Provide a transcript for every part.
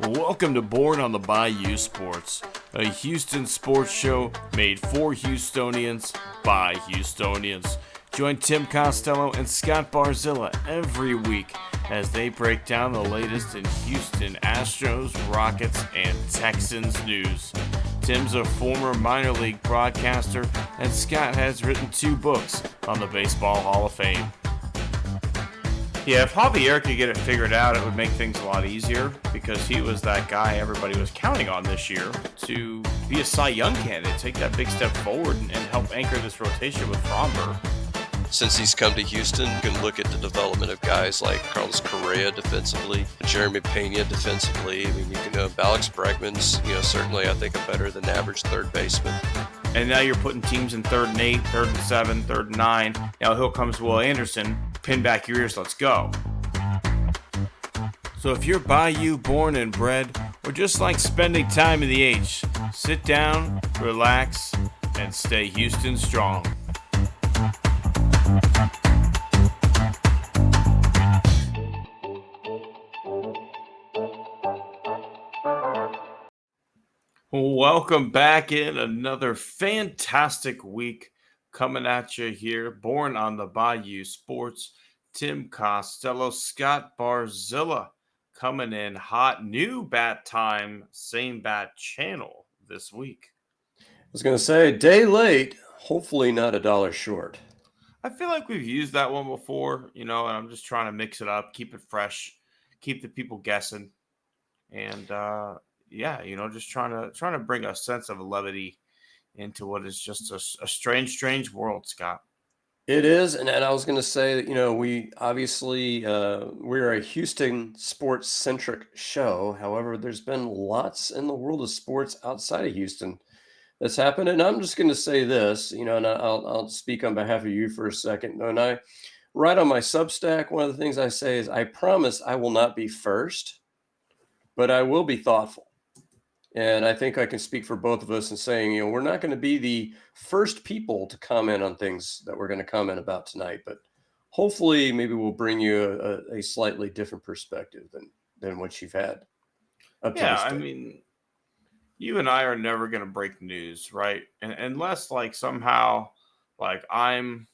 Welcome to Born on the Bayou Sports, a Houston sports show made for Houstonians by Houstonians. Join Tim Costello and Scott Barzilla every week as they break down the latest in Houston Astros, Rockets, and Texans news. Tim's a former minor league broadcaster, and Scott has written 2 books on the Baseball Hall of Fame. Yeah, if Javier could get it figured out, it would make things a lot easier because he was that guy everybody was counting on this year to be a Cy Young candidate, take that big step forward and help anchor this rotation with Framber. Since he's come to Houston, you can look at the development of guys like Carlos Correa defensively, Jeremy Pena defensively. I mean, you can Alex Bregman's, certainly I think a better than average third baseman. And now you're putting teams in 3rd and 8, 3rd and 7, 3rd and 9. Now here comes Will Anderson. Pin back your ears, let's go. So if you're Bayou born and bred, or just like spending time in the H, sit down, relax, and stay Houston strong. Welcome back in another fantastic week coming at you here. Born on the Bayou Sports, Tim Costello, Scott Barzilla coming in hot. New bat time, same bat channel this week. I was going to say, day late, hopefully not $1 short. I feel like we've used that one before, and I'm just trying to mix it up, keep it fresh, keep the people guessing. And, just trying to bring a sense of levity into what is just a strange world, Scott. It is, and I was going to say that, we obviously, we're a Houston sports-centric show. However, there's been lots in the world of sports outside of Houston that's happened. And I'm just going to say this, and I'll speak on behalf of you for a second. And I write on my Substack, one of the things I say is, I promise I will not be first, but I will be thoughtful. And I think I can speak for both of us in saying, we're not going to be the first people to comment on things that we're going to comment about tonight, but hopefully maybe we'll bring you a slightly different perspective than what you've had. I mean, you and I are never going to break news, right? And unless somehow I'm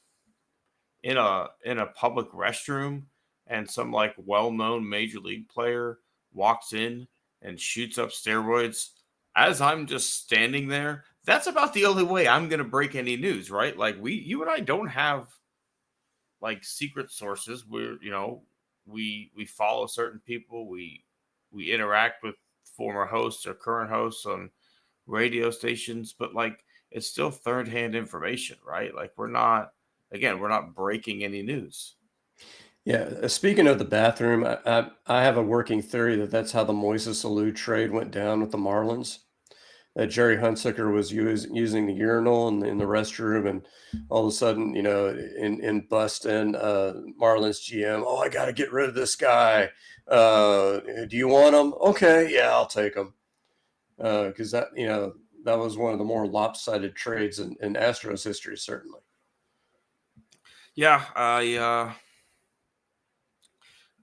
in a public restroom and some well-known major league player walks in and shoots up steroids as I'm just standing there, that's about the only way I'm going to break any news, right? You and I don't have secret sources. We follow certain people. We interact with former hosts or current hosts on radio stations, but it's still third-hand information, right? We're not breaking any news. Yeah. Speaking of the bathroom, I have a working theory that that's how the Moises Alou trade went down with the Marlins. That Jerry Hunsaker was using the urinal in the restroom, and all of a sudden, in Buston, Marlins GM, I got to get rid of this guy. Do you want him? Okay, yeah, I'll take him. Because that was one of the more lopsided trades in Astros history, certainly. Yeah,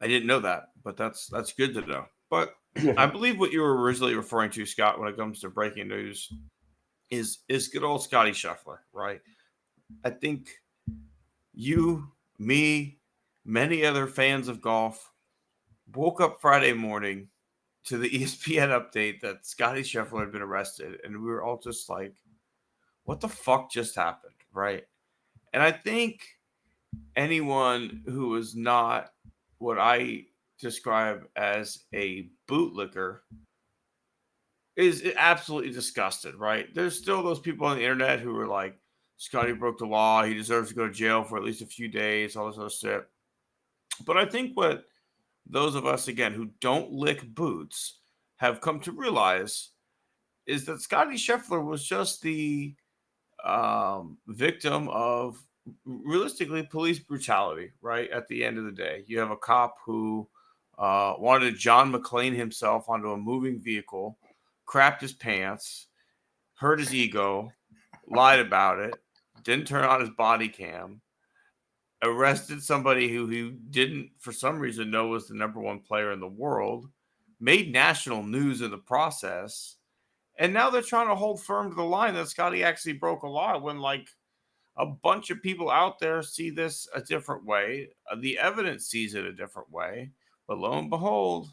I didn't know that, but that's good to know. But I believe what you were originally referring to, Scott, when it comes to breaking news is good old Scottie Scheffler, right? I think you, me, many other fans of golf woke up Friday morning to the ESPN update that Scottie Scheffler had been arrested, and we were all just like, what the fuck just happened, right? And I think anyone who is not what I describe as a bootlicker is absolutely disgusted, right? There's still those people on the internet who are like, Scottie broke the law. He deserves to go to jail for at least a few days, all this other shit. But I think what those of us, again, who don't lick boots have come to realize is that Scottie Scheffler was just the victim of realistically police brutality, right? At the end of the day, you have a cop who wanted to John McClane himself onto a moving vehicle, crapped his pants, hurt his ego, lied about it, didn't turn on his body cam, arrested somebody who he didn't, for some reason, know was the number 1 player in the world, made national news in the process. And now they're trying to hold firm to the line that Scottie actually broke a law when, like, a bunch of people out there see this a different way. The evidence sees it a different way. But lo and behold,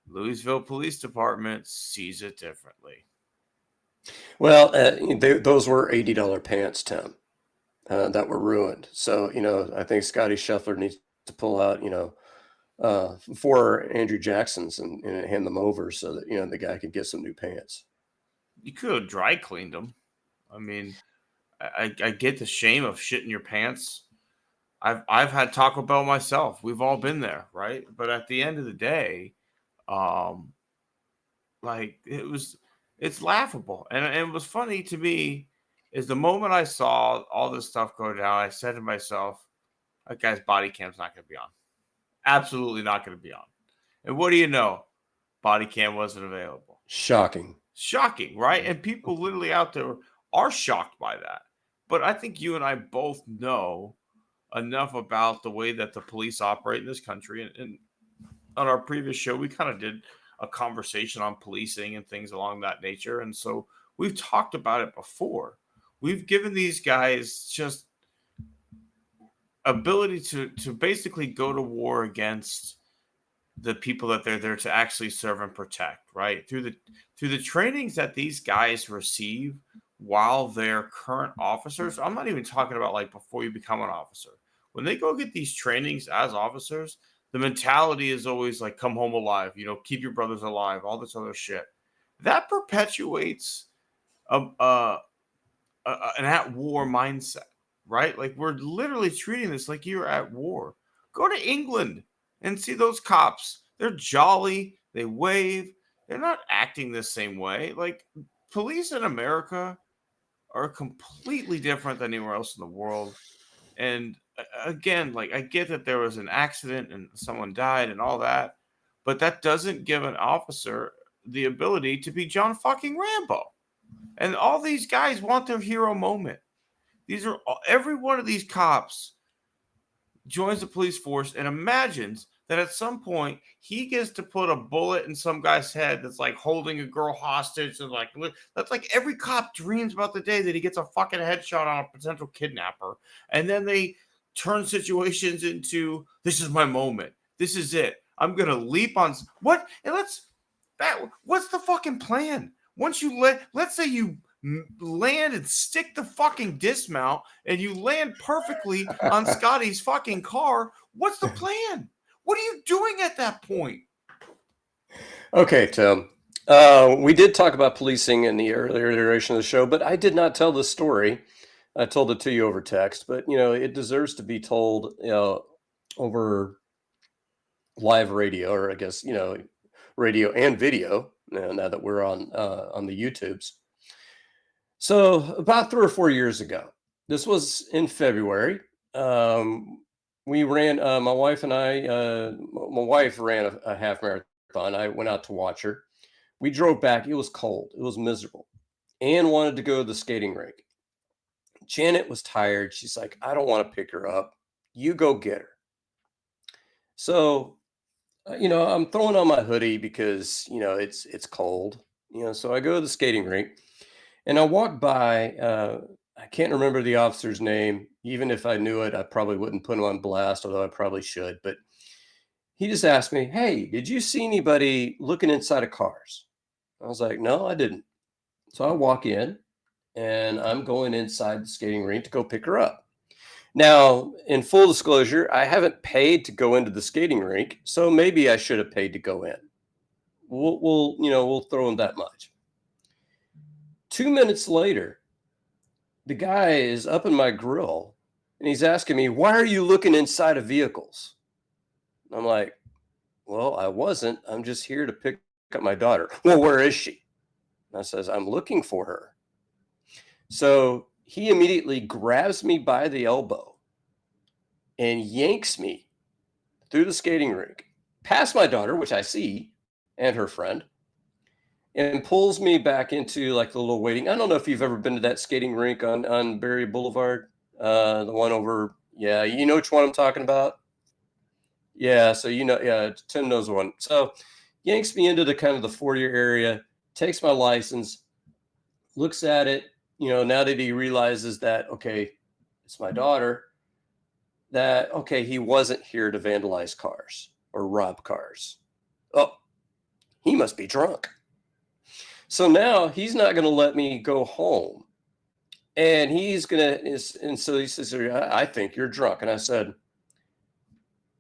Louisville Police Department sees it differently. Well, those were $80 pants, Tim, that were ruined. So, I think Scottie Scheffler needs to pull out, 4 Andrew Jacksons and hand them over so that, the guy could get some new pants. You could have dry cleaned them. I mean, I get the shame of shitting your pants. I've had Taco Bell myself. We've all been there, right? But at the end of the day, like, it's laughable. And it was funny to me is the moment I saw all this stuff go down, I said to myself, that guy's body cam's not going to be on. Absolutely not going to be on. And what do you know? Body cam wasn't available. Shocking, right? And people literally out there are shocked by that. But I think you and I both know enough about the way that the police operate in this country. And on our previous show, we kind of did a conversation on policing and things along that nature. And so we've talked about it before. We've given these guys just ability to basically go to war against the people that they're there to actually serve and protect, right? Through the trainings that these guys receive while they're current officers. I'm not even talking about like before you become an officer. When they go get these trainings as officers, the mentality is always like, come home alive, keep your brothers alive, all this other shit. That perpetuates an at-war mindset, right? Like, we're literally treating this like you're at war. Go to England and see those cops. They're jolly. They wave. They're not acting the same way. Like, police in America are completely different than anywhere else in the world. And again, like, I get that there was an accident and someone died and all that, but that doesn't give an officer the ability to be John fucking Rambo. And all these guys want their hero moment. Every one of these cops joins the police force and imagines that at some point he gets to put a bullet in some guy's head that's like holding a girl hostage. And like, that's like every cop dreams about the day that he gets a fucking headshot on a potential kidnapper. And then they turn situations into, this is my moment. This is it. I'm going to leap on what? And what's the fucking plan? Once you let's say you land and stick the fucking dismount and you land perfectly on Scottie's fucking car. What's the plan? What are you doing at that point? Okay, Tim. We did talk about policing in the earlier iteration of the show, but I did not tell the story. I told it to you over text, but it deserves to be told over live radio, or I guess radio and video. Now that we're on the YouTubes. So about 3 or 4 years ago, this was in February. We ran, my wife and I, my wife ran a half marathon. I went out to watch her. We drove back. It was cold. It was miserable. Ann wanted to go to the skating rink. Janet was tired. She's like, I don't want to pick her up. You go get her. So, I'm throwing on my hoodie because, it's cold, so I go to the skating rink and I walk by, I can't remember the officer's name. Even if I knew it, I probably wouldn't put him on blast, although I probably should. But he just asked me, hey, did you see anybody looking inside of cars? I was like, no, I didn't. So I walk in and I'm going inside the skating rink to go pick her up. Now, in full disclosure, I haven't paid to go into the skating rink, so maybe I should have paid to go in. We'll throw in that much. 2 minutes later, the guy is up in my grill and he's asking me, why are you looking inside of vehicles? I'm like, well, I wasn't. I'm just here to pick up my daughter. Well, where is she? And I says, I'm looking for her. So he immediately grabs me by the elbow and yanks me through the skating rink, past my daughter, which I see, and her friend, and pulls me back into like the little waiting. I don't know if you've ever been to that skating rink on Berry Boulevard, the one over. Yeah, you know which one I'm talking about? Yeah, so Tim knows one. So yanks me into the kind of the 4-year area, takes my license, looks at it, now that he realizes that, okay, it's my daughter, that, okay, he wasn't here to vandalize cars or rob cars. Oh, he must be drunk. So now he's not going to let me go home. And he's going to, and so he says, I think you're drunk. And I said,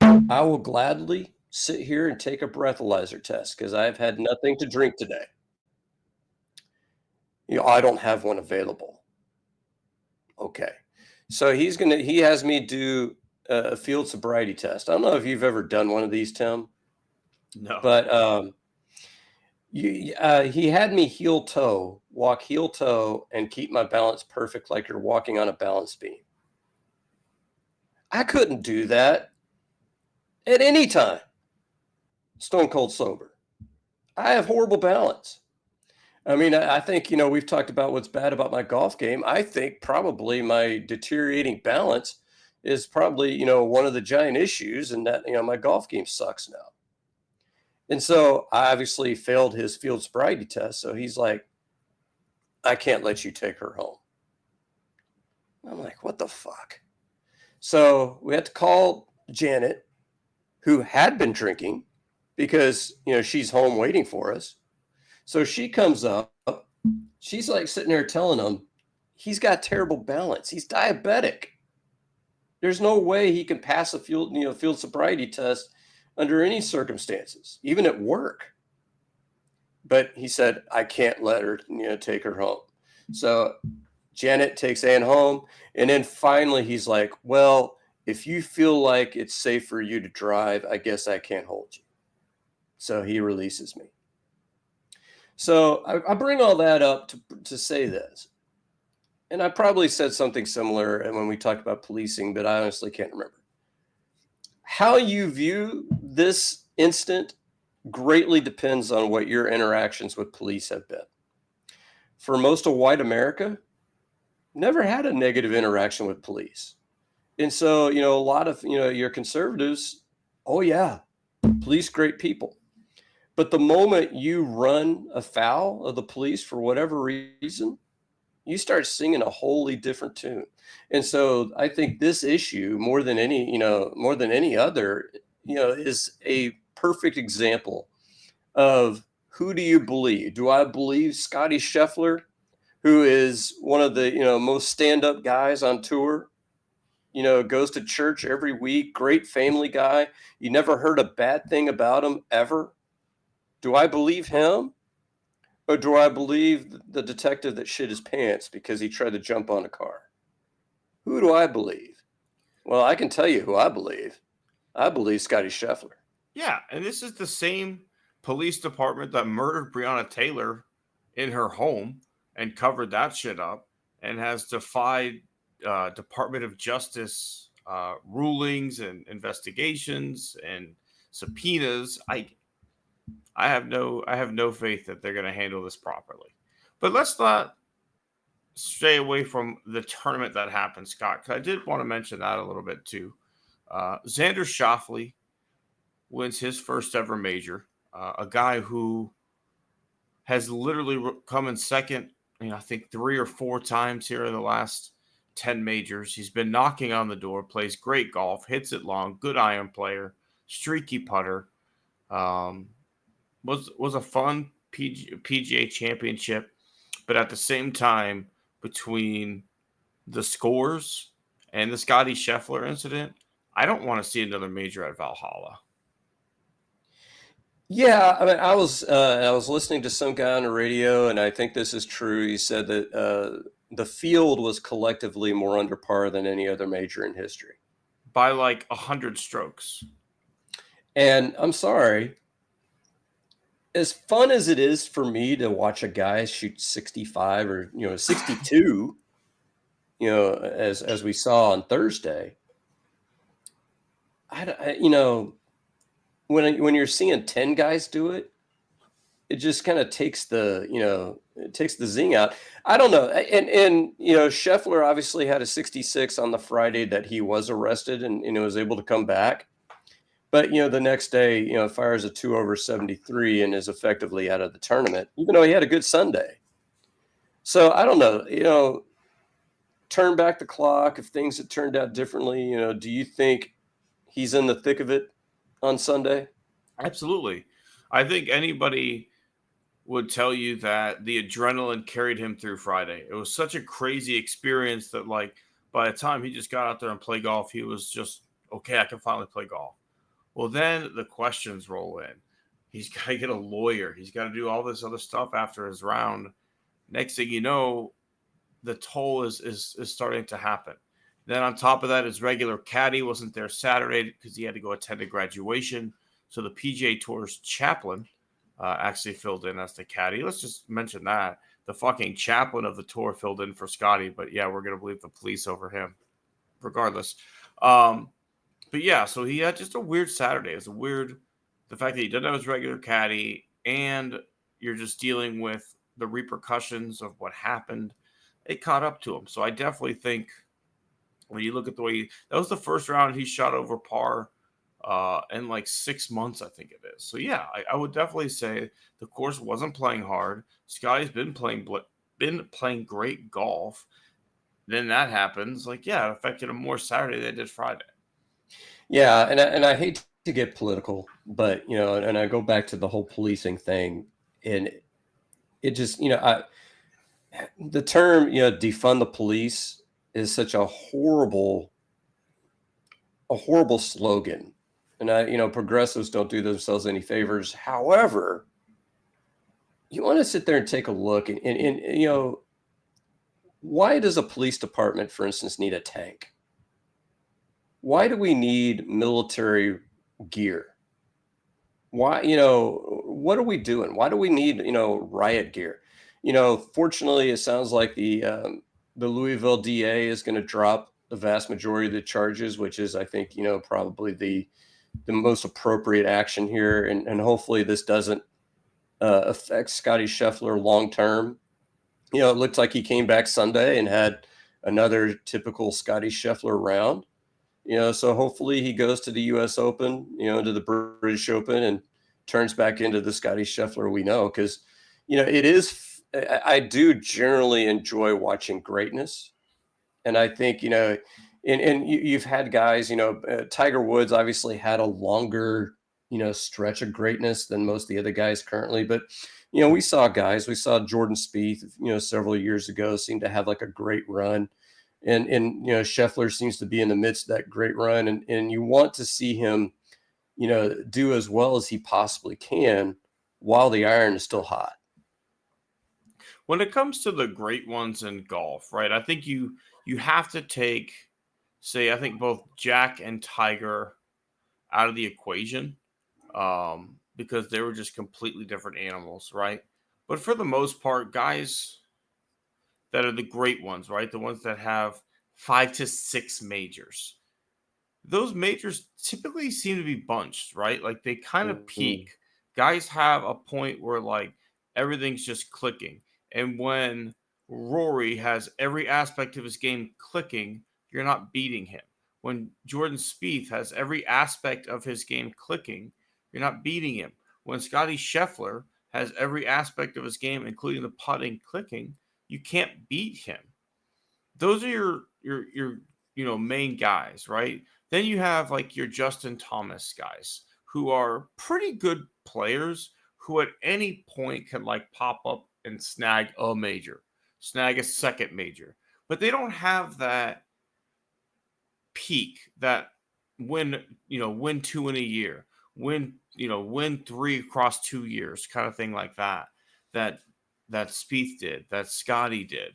I will gladly sit here and take a breathalyzer test because I've had nothing to drink today. I don't have one available. Okay. So he has me do a field sobriety test. I don't know if you've ever done one of these, Tim. No. But he had me walk heel toe, and keep my balance perfect like you're walking on a balance beam. I couldn't do that at any time. Stone cold sober. I have horrible balance. I mean, I think, we've talked about what's bad about my golf game. I think probably my deteriorating balance is probably, one of the giant issues, and that, my golf game sucks now. And so I obviously failed his field sobriety test. So he's like, I can't let you take her home. I'm like, what the fuck? So we had to call Janet, who had been drinking, because, she's home waiting for us. So she comes up. She's like sitting there telling him he's got terrible balance. He's diabetic. There's no way he can pass a field sobriety test under any circumstances, even at work. But he said, I can't let her, take her home. So Janet takes Ann home. And then finally he's like, well, if you feel like it's safe for you to drive, I guess I can't hold you. So he releases me. So I bring all that up to say this. And I probably said something similar when we talked about policing, but I honestly can't remember. How you view this incident greatly depends on what your interactions with police have been. For most of white America, never had a negative interaction with police. And so, a lot of, your conservatives, oh yeah, police, great people. But the moment you run afoul of the police for whatever reason, you start singing a wholly different tune. And so I think this issue, more than any other, is a perfect example of who do you believe? Do I believe Scottie Scheffler, who is one of the, most stand-up guys on tour, goes to church every week, great family guy. You never heard a bad thing about him ever. Do I believe him? Or do I believe the detective that shit his pants because he tried to jump on a car? Who do I believe? Well, I can tell you who I believe. I believe Scottie Scheffler. Yeah, and this is the same police department that murdered Breonna Taylor in her home and covered that shit up and has defied Department of Justice rulings and investigations and subpoenas. I have no faith that they're going to handle this properly. But let's not stay away from the tournament that happened, Scott, because I did want to mention that a little bit too. Xander Schauffele wins his first ever major. A guy who has literally come in second, I think 3 or 4 times here in the last 10 majors. He's been knocking on the door, plays great golf, hits it long, good iron player, streaky putter. Was a fun PGA championship, but at the same time, between the scores and the Scottie Scheffler incident, I don't want to see another major at Valhalla. Yeah, I mean, I was listening to some guy on the radio, and I think this is true. He said that the field was collectively more under par than any other major in history by like 100 strokes. And I'm sorry, as fun as it is for me to watch a guy shoot 65 or 62, as we saw on Thursday, when you're seeing 10 guys do it, it just kind of takes the zing out. I don't know. And Scheffler obviously had a 66 on the Friday that he was arrested and was able to come back. But, the next day, fires a 2 over 73 and is effectively out of the tournament, even though he had a good Sunday. So I don't know, turn back the clock. If things had turned out differently, do you think he's in the thick of it on Sunday? Absolutely. I think anybody would tell you that the adrenaline carried him through Friday. It was such a crazy experience that, like, by the time he just got out there and played golf, he was just, okay, I can finally play golf. Well, then the questions roll in. He's got to get a lawyer. He's got to do all this other stuff after his round. Next thing you know, the toll is starting to happen. Then on top of that, his regular caddy wasn't there Saturday because he had to go attend a graduation. So the PGA Tour's chaplain actually filled in as the caddy. Let's just mention that. The fucking chaplain of the tour filled in for Scottie. But yeah, we're going to believe the police over him regardless. But yeah, so he had just a weird Saturday. It was the fact that he didn't have his regular caddy and you're just dealing with the repercussions of what happened. It caught up to him. So I definitely think when you look at the way that was the first round he shot over par in like 6 months, I think it is. So yeah, I would definitely say the course wasn't playing hard. Scotty's been playing great golf. Then that happens. Like, yeah, it affected him more Saturday than it did Friday. Yeah, and I hate to get political, but and I go back to the whole policing thing, and it just the term defund the police is such a horrible slogan, and progressives don't do themselves any favors. However, you want to sit there and take a look, and why does a police department, for instance, need a tank? Why do we need military gear? Why, what are we doing? Why do we need, riot gear? Fortunately, it sounds like the Louisville DA is going to drop the vast majority of the charges, which is, I think, probably the most appropriate action here. And hopefully this doesn't affect Scottie Scheffler long term. It looked like he came back Sunday and had another typical Scottie Scheffler round. So hopefully he goes to the U.S. Open, to the British Open, and turns back into the Scottie Scheffler we know. Because, it is, I do generally enjoy watching greatness. And I think, and you've had guys, Tiger Woods obviously had a longer, stretch of greatness than most of the other guys currently. But, we saw Jordan Spieth, several years ago seemed to have like a great run. And Scheffler seems to be in the midst of that great run, and you want to see him, do as well as he possibly can while the iron is still hot. When it comes to the great ones in golf, right? I think you have to take, say, I think both Jack and Tiger out of the equation because they were just completely different animals, right? But for the most part, guys that are the great ones, right? The ones that have 5 to 6 majors. Those majors typically seem to be bunched, right? Like they kind of peak. Guys have a point where like everything's just clicking. And when Rory has every aspect of his game clicking, you're not beating him. When Jordan Spieth has every aspect of his game clicking, you're not beating him. When Scottie Scheffler has every aspect of his game, including the putting, clicking, you can't beat him. Those are your main guys, right? Then you have like your Justin Thomas guys who are pretty good players who at any point can like pop up and snag a major, snag a second major, but they don't have that peak that win 2 in a year, win 3 across 2 years, kind of thing like that. That Spieth did, that Scotty did,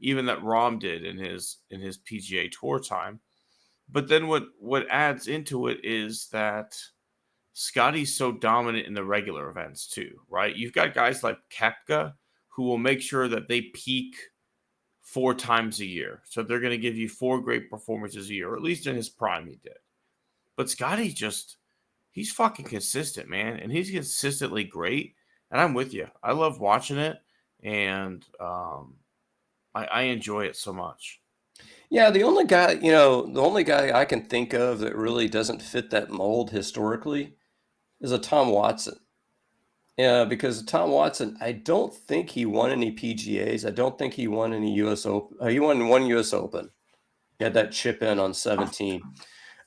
even that Rahm did in his PGA Tour time. But then what adds into it is that Scotty's so dominant in the regular events too, right? You've got guys like Koepka who will make sure that they peak 4 times a year. So they're going to give you 4 great performances a year, or at least in his prime he did. But Scotty he's fucking consistent, man. And he's consistently great. And I'm with you. I love watching it. And I enjoy it so much. Yeah, the only guy I can think of that really doesn't fit that mold historically is a Tom Watson. Yeah, because Tom Watson, I don't think he won any PGAs. I don't think he won any U.S. Open. He won one U.S. Open. He had that chip in on 17.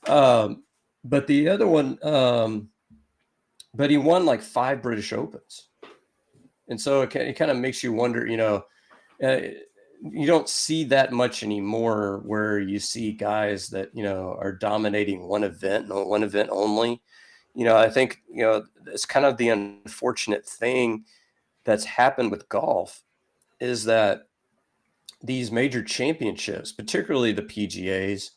But the other one, but he won like 5 British Opens. And so it kind of makes you wonder, you don't see that much anymore where you see guys that, are dominating one event and one event only. I think, it's kind of the unfortunate thing that's happened with golf is that these major championships, particularly the PGAs,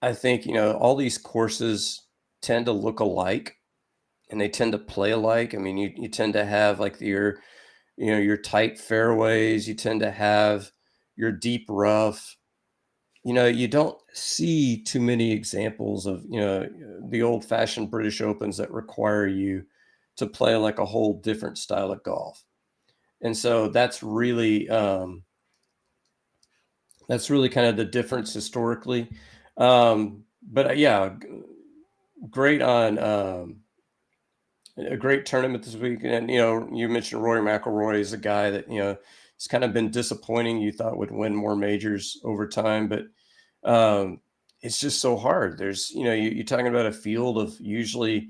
I think, all these courses tend to look alike and they tend to play alike. I mean, you tend to have like your tight fairways, you tend to have your deep rough. You don't see too many examples of, the old fashioned British Opens that require you to play like a whole different style of golf. And so that's really kind of the difference historically. But yeah, great on a great tournament this week. And, you mentioned Rory McIlroy is a guy that, it's kind of been disappointing. You thought would win more majors over time, but it's just so hard. There's, you're talking about a field of usually,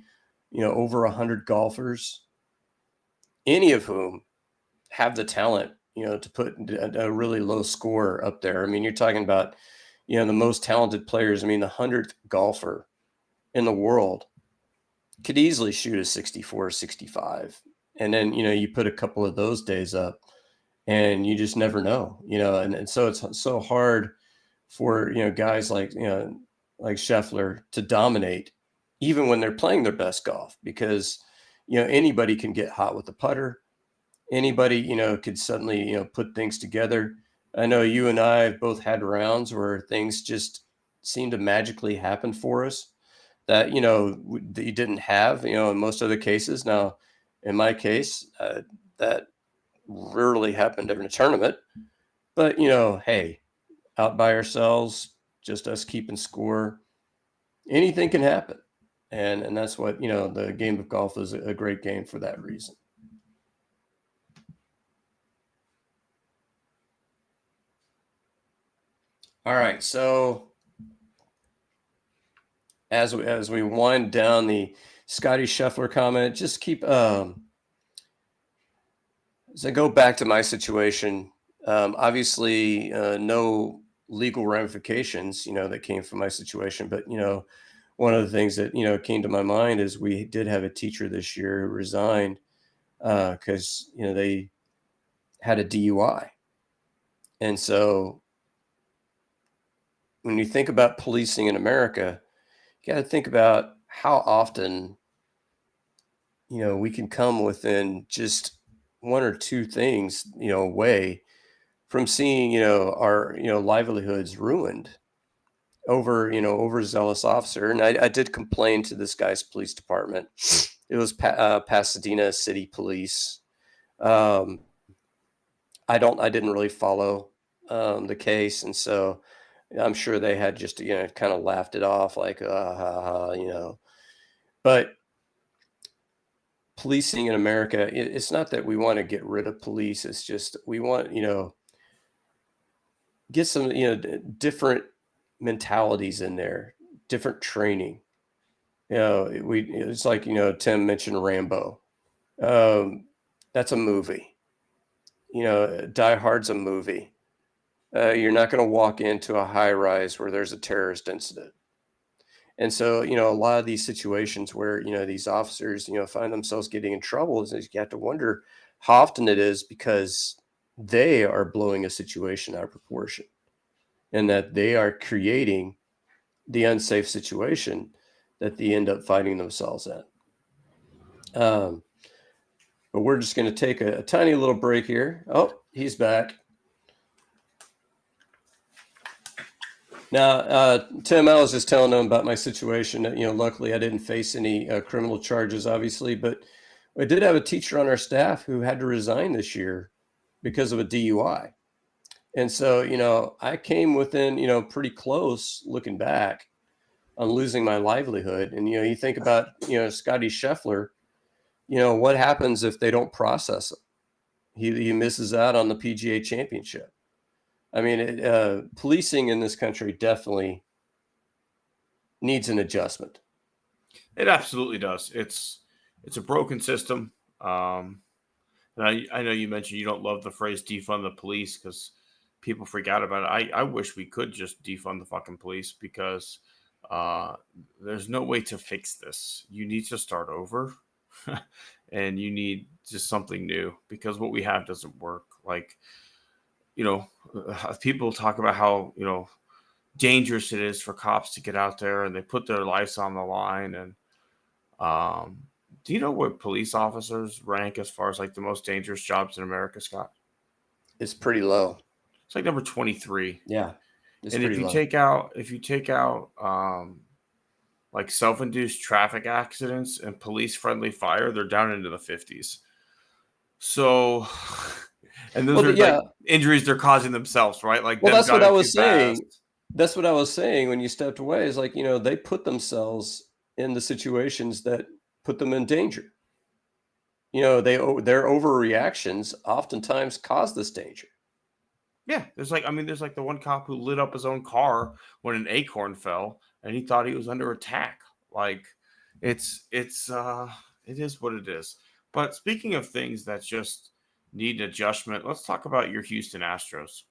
over 100 golfers, any of whom have the talent, to put a really low score up there. I mean, you're talking about, the most talented players. I mean, the 100th golfer in the world could easily shoot a 64, 65. And then, you put a couple of those days up and you just never know, and so it's so hard for, guys like, like Scheffler to dominate even when they're playing their best golf because, anybody can get hot with the putter. Anybody, could suddenly, put things together. I know you and I have both had rounds where things just seem to magically happen for us that, that you didn't have, in most other cases. Now, in my case, that rarely happened in a tournament, but, hey, out by ourselves, just us keeping score, anything can happen. And that's what, the game of golf is a great game for that reason. All right, so as we wind down the Scottie Scheffler comment, just keep as I go back to my situation. Obviously, no legal ramifications, that came from my situation, but one of the things that came to my mind is we did have a teacher this year who resigned because they had a DUI, and so when you think about policing in America, you got to think about how often, we can come within just one or two things, away from seeing, our, livelihoods ruined over, overzealous officer. And I did complain to this guy's police department. It was Pasadena City Police. I didn't really follow the case. And so I'm sure they had just, kind of laughed it off like, but policing in America, it's not that we want to get rid of police. It's just, we want, get some, different mentalities in there, different training. It's like, Tim mentioned Rambo. That's a movie. Die Hard's a movie. You're not going to walk into a high rise where there's a terrorist incident. And so, a lot of these situations where, these officers, find themselves getting in trouble is you have to wonder how often it is because they are blowing a situation out of proportion and that they are creating the unsafe situation that they end up finding themselves in. But we're just going to take a tiny little break here. Oh, he's back. Now, Tim, I was just telling them about my situation. Luckily I didn't face any criminal charges, obviously, but I did have a teacher on our staff who had to resign this year because of a DUI. And so, I came within, pretty close looking back on losing my livelihood. And, you think about, Scottie Scheffler, what happens if they don't process him? He misses out on the PGA championship. I mean, policing in this country definitely needs an adjustment. It absolutely does. It's a broken system. And I know you mentioned you don't love the phrase defund the police because people freak out about it. I wish we could just defund the fucking police because there's no way to fix this. You need to start over and you need just something new because what we have doesn't work. Like, people talk about how, dangerous it is for cops to get out there and they put their lives on the line. And do you know what police officers rank as far as like the most dangerous jobs in America, Scott? It's pretty low. It's like number 23. Yeah. It's And pretty low. if you take out like self-induced traffic accidents and police-friendly fire, they're down into the 50s. So, and those are like injuries they're causing themselves, right? Like, that's what I was saying. That's what I was saying when you stepped away is like, they put themselves in the situations that put them in danger. Their overreactions oftentimes cause this danger. Yeah, there's like the one cop who lit up his own car when an acorn fell and he thought he was under attack. Like, it is what it is. But speaking of things that just need an adjustment, let's talk about your Houston Astros.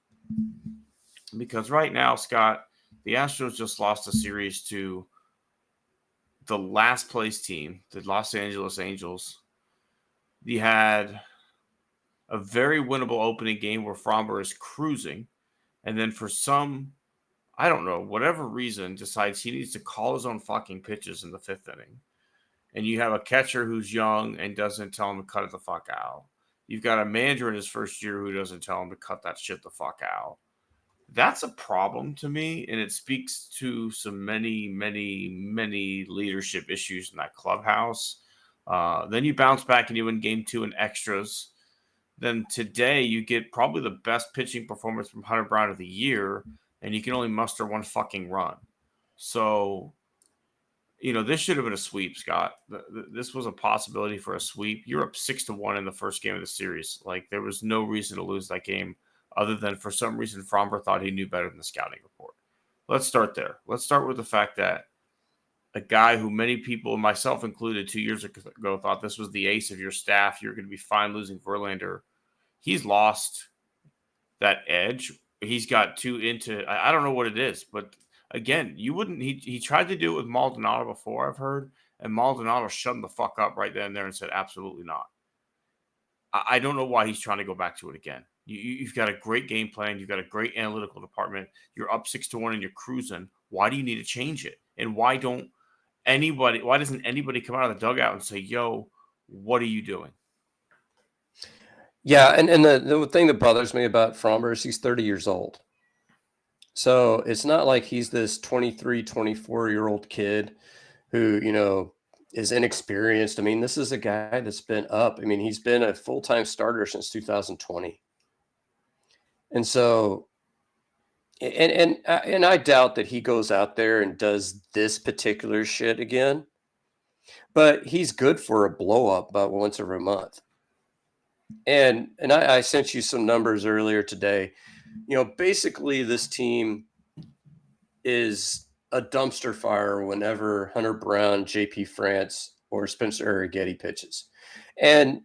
Because right now, Scott, the Astros just lost a series to the last place team, the Los Angeles Angels. They had a very winnable opening game where Framber is cruising. And then for some, I don't know, whatever reason, decides he needs to call his own fucking pitches in the fifth inning. And you have a catcher who's young and doesn't tell him to cut it the fuck out. You've got a manager in his first year who doesn't tell him to cut that shit the fuck out. That's a problem to me, and it speaks to some many, many, many leadership issues in that clubhouse. Then you bounce back and you win game 2 in extras. Then today you get probably the best pitching performance from Hunter Brown of the year, and you can only muster one fucking run. So, this should have been a sweep, Scott. This was a possibility for a sweep. You're up 6-1 in the first game of the series. Like, there was no reason to lose that game other than for some reason Framber thought he knew better than the scouting report. Let's start there. Let's start with the fact that a guy who many people, myself included, 2 years ago thought this was the ace of your staff. You're going to be fine losing Verlander. He's lost that edge. He's got too into, I don't know what it is, but again, he tried to do it with Maldonado before, I've heard, and Maldonado shut him the fuck up right then and there and said, absolutely not. I don't know why he's trying to go back to it again. You've got a great game plan. You've got a great analytical department. You're up 6-1 and you're cruising. Why do you need to change it? And why doesn't anybody come out of the dugout and say, yo, what are you doing? Yeah. And the thing that bothers me about Framber is he's 30 years old. So it's not like he's this 23, 24-year-old kid who, is inexperienced. I mean, this is a guy that's been up. I mean, he's been a full-time starter since 2020. And so, and I doubt that he goes out there and does this particular shit again, but he's good for a blow up about once every month. And I sent you some numbers earlier today. Basically this team is a dumpster fire whenever Hunter Brown, JP France, or Spencer Arrighetti pitches. And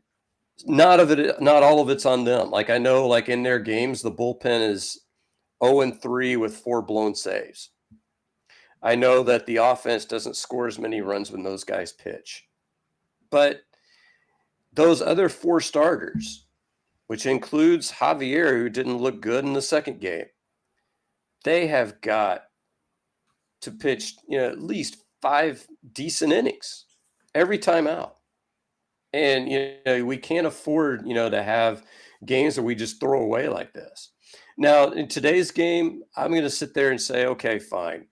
not all of it's on them. Like, I know, like, in their games, the bullpen is 0-3 with 4 blown saves. I know that the offense doesn't score as many runs when those guys pitch. But those other 4 starters, which includes Javier, who didn't look good in the second game, they have got to pitch, at least 5 decent innings every time out. And, we can't afford, to have games that we just throw away like this. Now, in today's game, I'm going to sit there and say, okay, fine.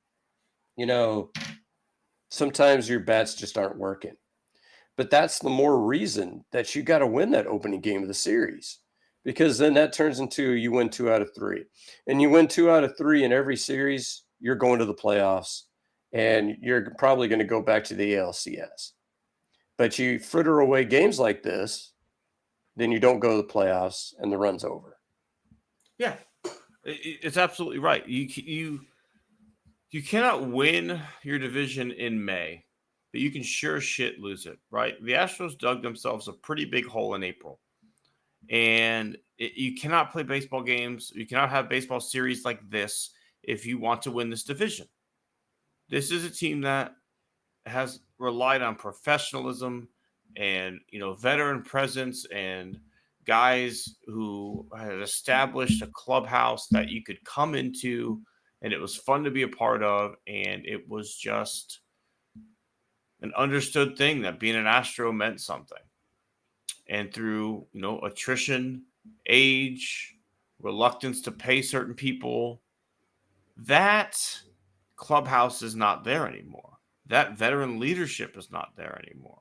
Sometimes your bats just aren't working. But that's the more reason that you got to win that opening game of the series. because then that turns into you win 2 out of 3. And you win 2 out of 3 in every series, you're going to the playoffs, and you're probably going to go back to the ALCS. But you fritter away games like this, then you don't go to the playoffs, and the run's over. Yeah, it's absolutely right. You cannot win your division in May, but you can sure shit lose it, right? The Astros dug themselves a pretty big hole in April. And you cannot play baseball games. You cannot have baseball series like this if you want to win this division. This is a team that has relied on professionalism and, veteran presence and guys who had established a clubhouse that you could come into and it was fun to be a part of. And it was just an understood thing that being an Astro meant something. And through, attrition, age, reluctance to pay certain people, that clubhouse is not there anymore. That veteran leadership is not there anymore.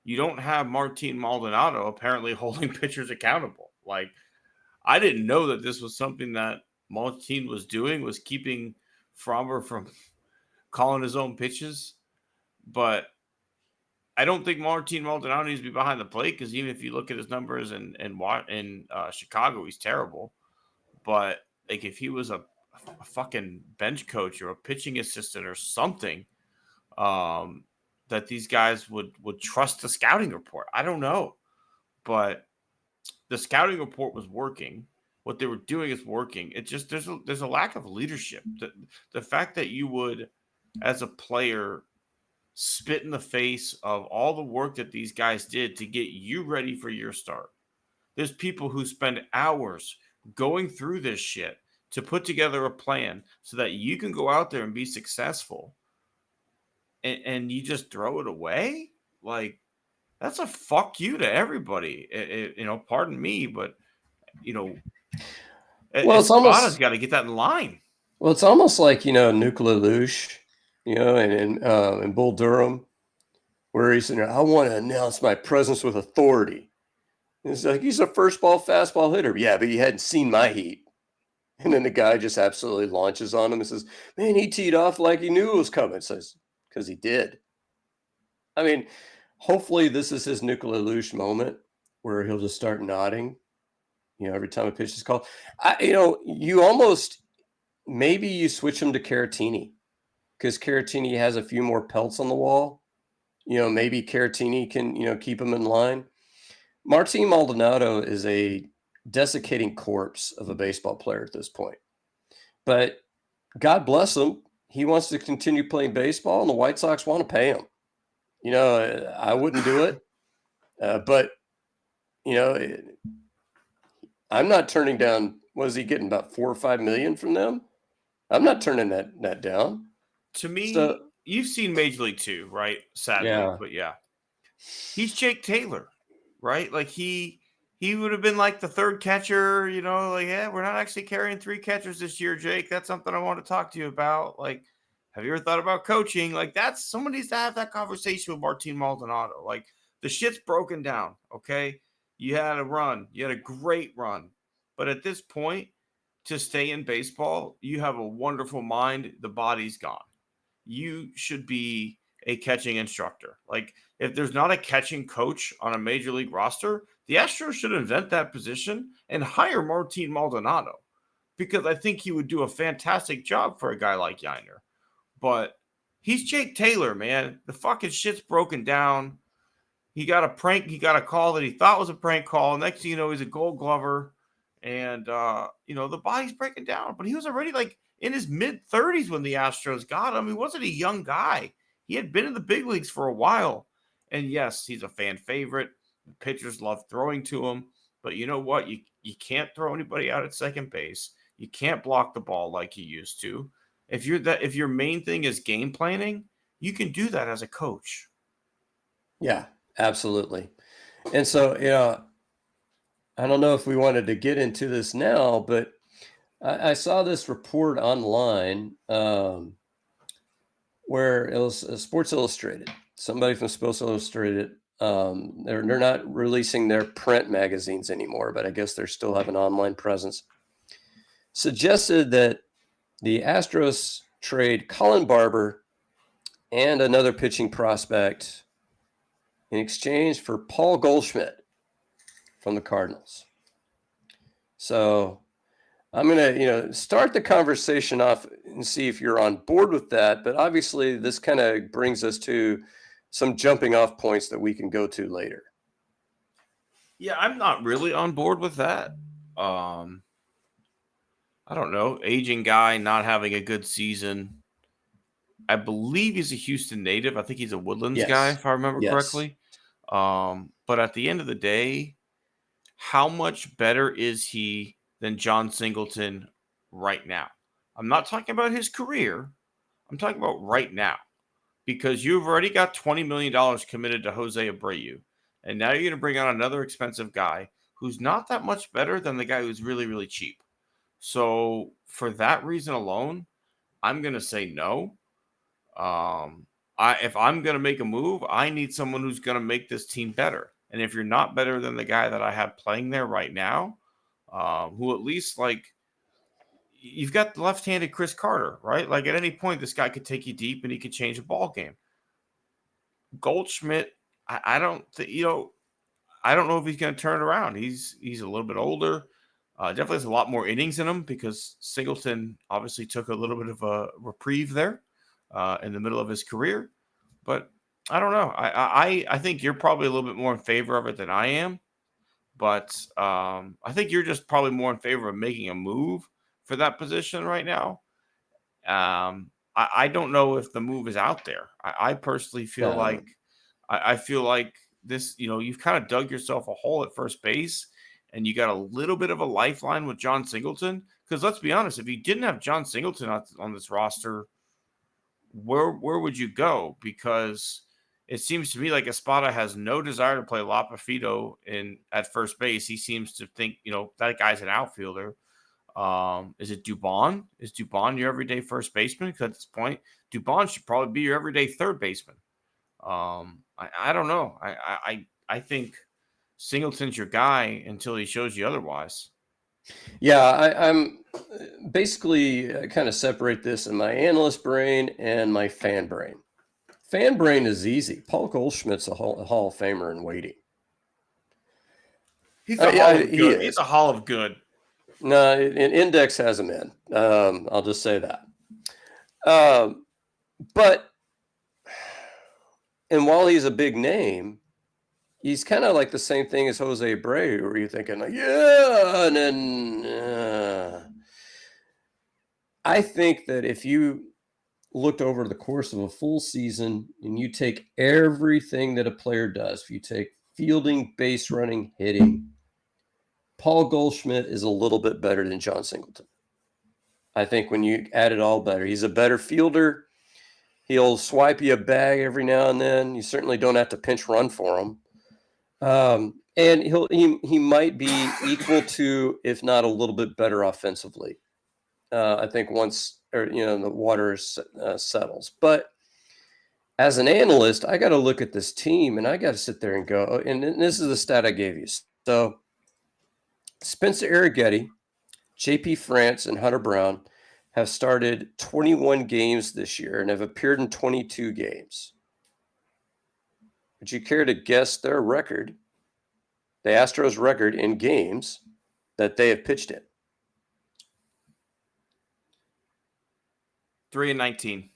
You don't have Martin Maldonado apparently holding pitchers accountable. Like, I didn't know that this was something that Martin was doing, was keeping Framber from calling his own pitches. But I don't think Martin Maldonado needs to be behind the plate, because even if you look at his numbers in Chicago, he's terrible. But like, if he was a fucking bench coach or a pitching assistant or something, that these guys would trust the scouting report. I don't know, but the scouting report was working. What they were doing is working. It just there's a lack of leadership. The fact that you would, as a player, spit in the face of all the work that these guys did to get you ready for your start. There's people who spend hours going through this shit to put together a plan so that you can go out there and be successful. And you just throw it away? Like, that's a fuck you to everybody. Pardon me, but, Escada's got to get that in line. Well, it's almost like, Nuclear Luge, and Bull Durham, where he's saying, I want to announce my presence with authority. And it's like, he's a first ball fastball hitter. Yeah, but you hadn't seen my heat. And then the guy just absolutely launches on him and says, man, he teed off like he knew it was coming. Says, because he did. I mean, hopefully this is his Nuclear Luge moment where he'll just start nodding, every time a pitch is called. You almost, maybe you switch him to Caratini, because Caratini has a few more pelts on the wall. Maybe Caratini can, keep him in line. Martin Maldonado is a desiccating corpse of a baseball player at this point. But God bless him. He wants to continue playing baseball, and the White Sox want to pay him. I wouldn't do it. But, I'm not turning down, what is he getting, about $4 or $5 million from them? I'm not turning that down. To me, you've seen Major League 2, right? Sadly, yeah. But yeah. He's Jake Taylor, right? Like, he would have been like the third catcher, like, yeah, we're not actually carrying 3 catchers this year, Jake. That's something I want to talk to you about. Like, have you ever thought about coaching? Like, that's, someone needs to have that conversation with Martin Maldonado. Like, the shit's broken down, okay? You had a run. You had a great run. But at this point, to stay in baseball, you have a wonderful mind. The body's gone. You should be a catching instructor. Like, if there's not a catching coach on a major league roster, the Astros should invent that position and hire Martin Maldonado, because I think he would do a fantastic job for a guy like Yainer. But he's Jake Taylor, man. The fucking shit's broken down. He got a call that he thought was a prank call. Next thing you know, he's a Gold Glover. And, the body's breaking down. But he was already, like, in his mid-30s when the Astros got him. He wasn't a young guy. He had been in the big leagues for a while. And, yes, he's a fan favorite. The pitchers love throwing to him. But you know what? You can't throw anybody out at second base. You can't block the ball like you used to. If your main thing is game planning, you can do that as a coach. Yeah, absolutely. And so, I don't know if we wanted to get into this now, but I saw this report online where it was Sports Illustrated. Somebody from Sports Illustrated They're not releasing their print magazines anymore, but I guess they still have an online presence. Suggested that the Astros trade Colin Barber and another pitching prospect in exchange for Paul Goldschmidt from the Cardinals. So I'm going to, start the conversation off and see if you're on board with that. But obviously, this kind of brings us to some jumping off points that we can go to later. Yeah, I'm not really on board with that. I don't know. Aging guy, not having a good season. I believe he's a Houston native. I think he's a Woodlands guy, if I remember correctly. But at the end of the day, how much better is he than John Singleton right now? I'm not talking about his career. I'm talking about right now. Because you've already got $20 million committed to Jose Abreu. And now you're going to bring on another expensive guy who's not that much better than the guy who's really, really cheap. So for that reason alone, I'm going to say no. If I'm going to make a move, I need someone who's going to make this team better. And if you're not better than the guy that I have playing there right now, who at least you've got the left-handed Chris Carter, right? Like at any point, this guy could take you deep and he could change a ball game. Goldschmidt, I don't know if he's going to turn it around. He's a little bit older. Definitely has a lot more innings in him because Singleton obviously took a little bit of a reprieve there in the middle of his career. But I don't know. I think you're probably a little bit more in favor of it than I am. But I think you're just probably more in favor of making a move for that position right now. I don't know if the move is out there. I personally feel I feel like this, you've kind of dug yourself a hole at first base and you got a little bit of a lifeline with John Singleton. Because let's be honest, if you didn't have John Singleton on this roster, where would you go? Because it seems to me like Espada has no desire to play Lapafito at first base. He seems to think, that guy's an outfielder. Is it Dubon? Is Dubon your everyday first baseman? Because at this point, Dubon should probably be your everyday third baseman. I don't know. I think Singleton's your guy until he shows you otherwise. Yeah, I'm basically kind of separate this in my analyst brain and my fan brain. Fan brain is easy. Paul Goldschmidt's a Hall of Famer in waiting. He's a Hall of good. He's a Hall of good. No, an Index has him in. I'll just say that. But, and while he's a big name, he's kind of like the same thing as Jose Abreu, where you're thinking, and then I think that if you looked over the course of a full season and you take everything that a player does, if you take fielding, base running, hitting, Paul Goldschmidt is a little bit better than John Singleton. I think when you add it all better, he's a better fielder. He'll swipe you a bag every now and then. You certainly don't have to pinch run for him. And he might be equal to, if not a little bit better offensively. I think once the water settles. But as an analyst, I got to look at this team and I got to sit there and go. And this is the stat I gave you. So Spencer Arrighetti, JP France, and Hunter Brown have started 21 games this year and have appeared in 22 games. Would you care to guess their record, the Astros' record in games that they have pitched in? 3-19.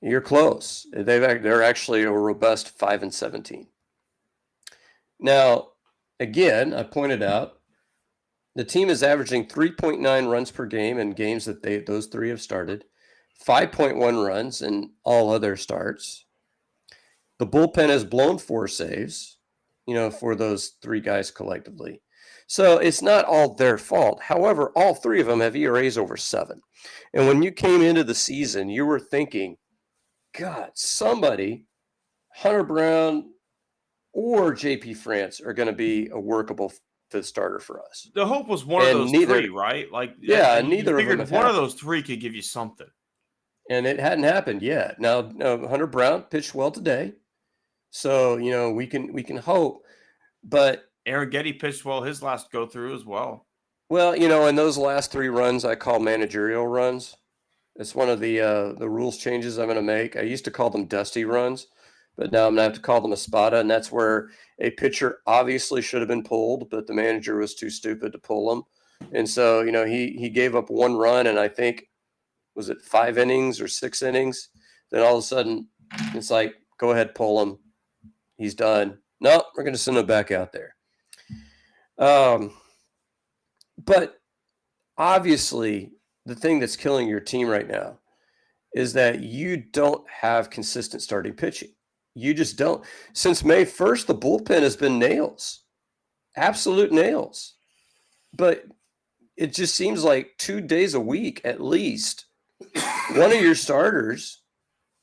You're close. They're actually a robust 5-17. Now, again, I pointed out the team is averaging 3.9 runs per game in games that those three have started, 5.1 runs in all other starts. The bullpen has blown 4 saves, for those three guys collectively. So it's not all their fault. However, all three of them have ERAs over 7. And when you came into the season, you were thinking, God, somebody, Hunter Brown or JP France, are going to be a workable fifth starter for us. The hope was one of those three, right? Neither of them. One of those three could give you something. And it hadn't happened yet. Now, Hunter Brown pitched well today. So, we can hope, but Aaron Getty pitched well his last go through as well. well, in those last 3 runs I call managerial runs. It's one of the rules changes I'm going to make. I used to call them dusty runs, but now I'm going to have to call them a spada, and that's where a pitcher obviously should have been pulled, but the manager was too stupid to pull him. And so, he gave up 1 run, and I think, was it 5 innings or 6 innings? Then all of a sudden, it's like, go ahead, pull him. He's done. No, we're going to send him back out there. But obviously, the thing that's killing your team right now is that you don't have consistent starting pitching. You just don't. Since May 1st, the bullpen has been nails, absolute nails. But it just seems like 2 days a week at least, one of your starters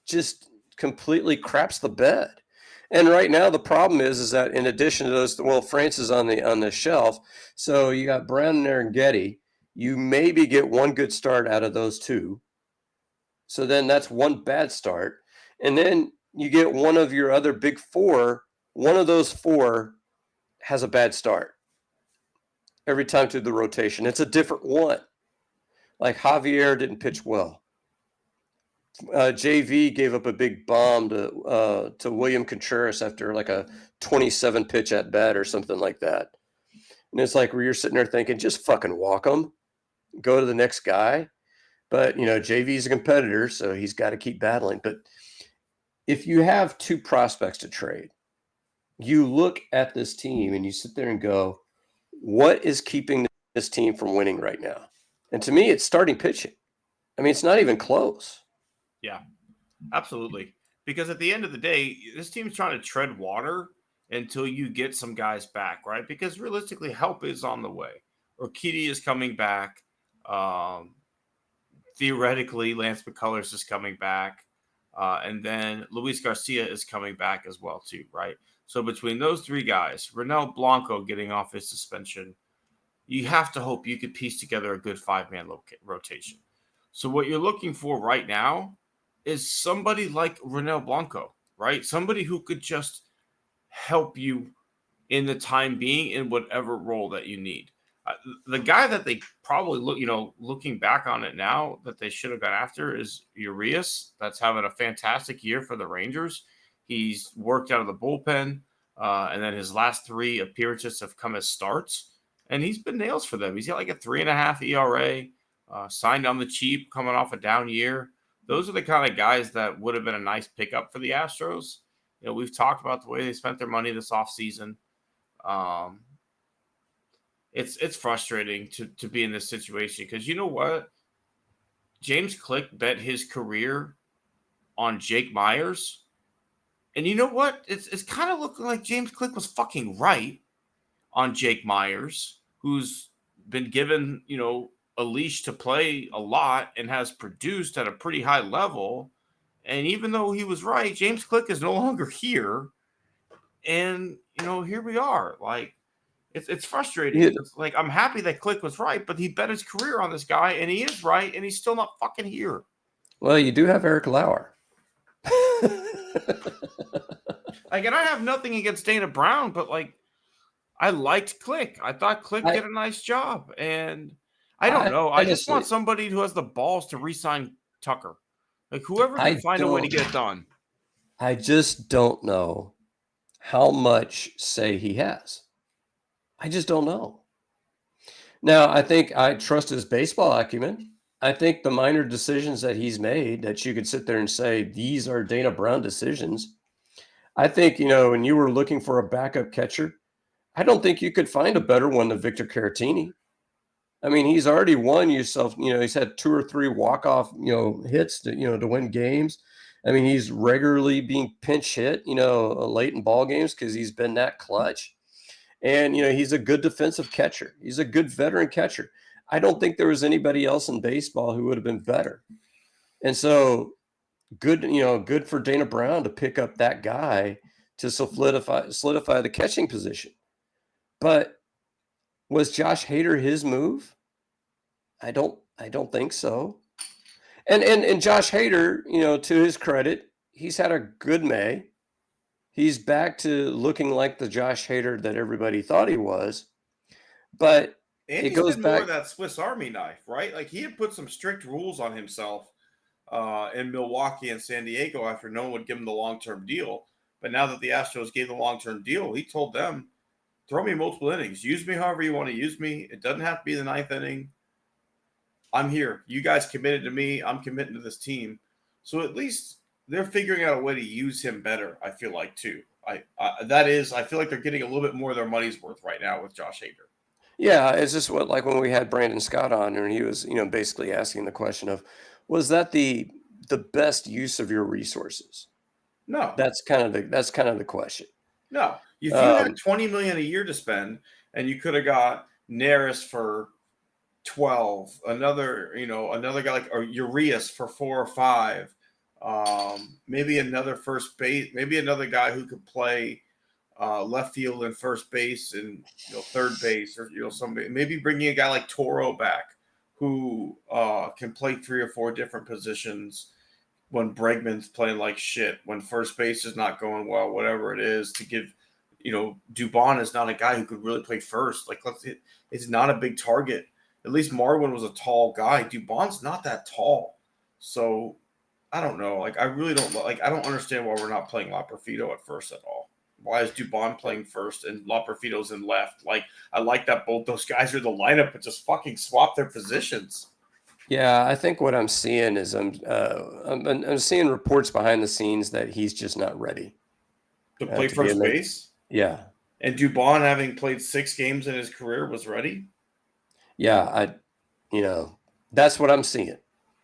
just completely craps the bed. And right now the problem is that in addition to those, well, France is on the shelf, so you got Brown and Aaron Getty. You maybe get 1 good start out of those 2. So then that's 1 bad start. And then you get one of your other big 4. One of those 4 has a bad start every time through the rotation. It's a different one. Like Javier didn't pitch well. JV gave up a big bomb to William Contreras after like a 27 pitch at bat or something like that. And it's like where you're sitting there thinking, just fucking walk him, go to the next guy. But, JV's a competitor, so he's got to keep battling. But if you have 2 prospects to trade, you look at this team and you sit there and go, what is keeping this team from winning right now? And to me, it's starting pitching. I mean, it's not even close. Yeah, absolutely. Because at the end of the day, this team's trying to tread water until you get some guys back, right? Because realistically, help is on the way. Urquidy is coming back. Theoretically, Lance McCullers is coming back. And then Luis Garcia is coming back as well, too, right? So between those 3 guys, Ronel Blanco getting off his suspension, you have to hope you could piece together a good 5-man rotation. So what you're looking for right now is somebody like Ronel Blanco, right? Somebody who could just help you in the time being in whatever role that you need. The guy that they probably looking back on it now that they should have gone after is Urias. That's having a fantastic year for the Rangers. He's worked out of the bullpen, and then his last 3 appearances have come as starts, and he's been nails for them. He's got like a 3.5 ERA, signed on the cheap, coming off a down year. Those are the kind of guys that would have been a nice pickup for the Astros. We've talked about the way they spent their money this offseason. It's frustrating to be in this situation because you know what? James Click bet his career on Jake Myers. And you know what? It's kind of looking like James Click was fucking right on Jake Myers, who's been given, a leash to play a lot and has produced at a pretty high level. And even though he was right, James Click is no longer here. And, here we are. Like, it's frustrating. Yeah. It's like, I'm happy that Click was right, but he bet his career on this guy, and he is right, and he's still not fucking here. Well, you do have Eric Lauer. Like, and I have nothing against Dana Brown, but, like, I liked Click. I thought Click did a nice job. And I don't know. I just want somebody who has the balls to re-sign Tucker. Like, whoever can find a way to get it done. I just don't know how much say he has. I just don't know. Now, I think I trust his baseball acumen. I think the minor decisions that he's made that you could sit there and say, these are Dana Brown decisions. I think, when you were looking for a backup catcher, I don't think you could find a better one than Victor Caratini. I mean, he's already won yourself, he's had 2 or 3 walk-off, hits to win games. I mean, he's regularly being pinch hit, late in ball games because he's been that clutch. And, he's a good defensive catcher. He's a good veteran catcher. I don't think there was anybody else in baseball who would have been better. And so good for Dana Brown to pick up that guy to solidify the catching position. But was Josh Hader his move? I don't think so. And Josh Hader, to his credit, he's had a good May. He's back to looking like the Josh Hader that everybody thought he was. But And it he's goes been more back. of that Swiss Army knife, right? Like he had put some strict rules on himself in Milwaukee and San Diego after no one would give him the long-term deal. But now that the Astros gave the long-term deal, he told them, throw me multiple innings. Use me however you want to use me. It doesn't have to be the ninth inning. I'm here. You guys committed to me. I'm committing to this team. So at least they're figuring out a way to use him better, I feel like, too. I feel like they're getting a little bit more of their money's worth right now with Josh Hader. Yeah, it's just what, like when we had Brandon Scott on, and he was, basically asking the question of, was that the best use of your resources? No. That's kind of the question. No. If you had $20 million a year to spend and you could have got Neris for 12, another guy like or Urias for 4 or 5, maybe another first base, maybe another guy who could play left field and first base and third base, or somebody, maybe bringing a guy like Toro back who can play 3 or 4 different positions when Bregman's playing like shit, when first base is not going well, whatever it is, to give Dubon is not a guy who could really play first. Like it's not a big target. At least Marwin was a tall guy. Dubon's not that tall. So I don't know. Like I really don't I don't understand why we're not playing Laperfito at first at all. Why is Dubon playing first and Laperfito's in left? Like I like that both those guys are the lineup, but just fucking swap their positions. Yeah, I think what I'm seeing is I'm seeing reports behind the scenes that he's just not ready To play to be first base? Yeah. And Dubon, having played 6 games in his career, was ready? Yeah, that's what I'm seeing.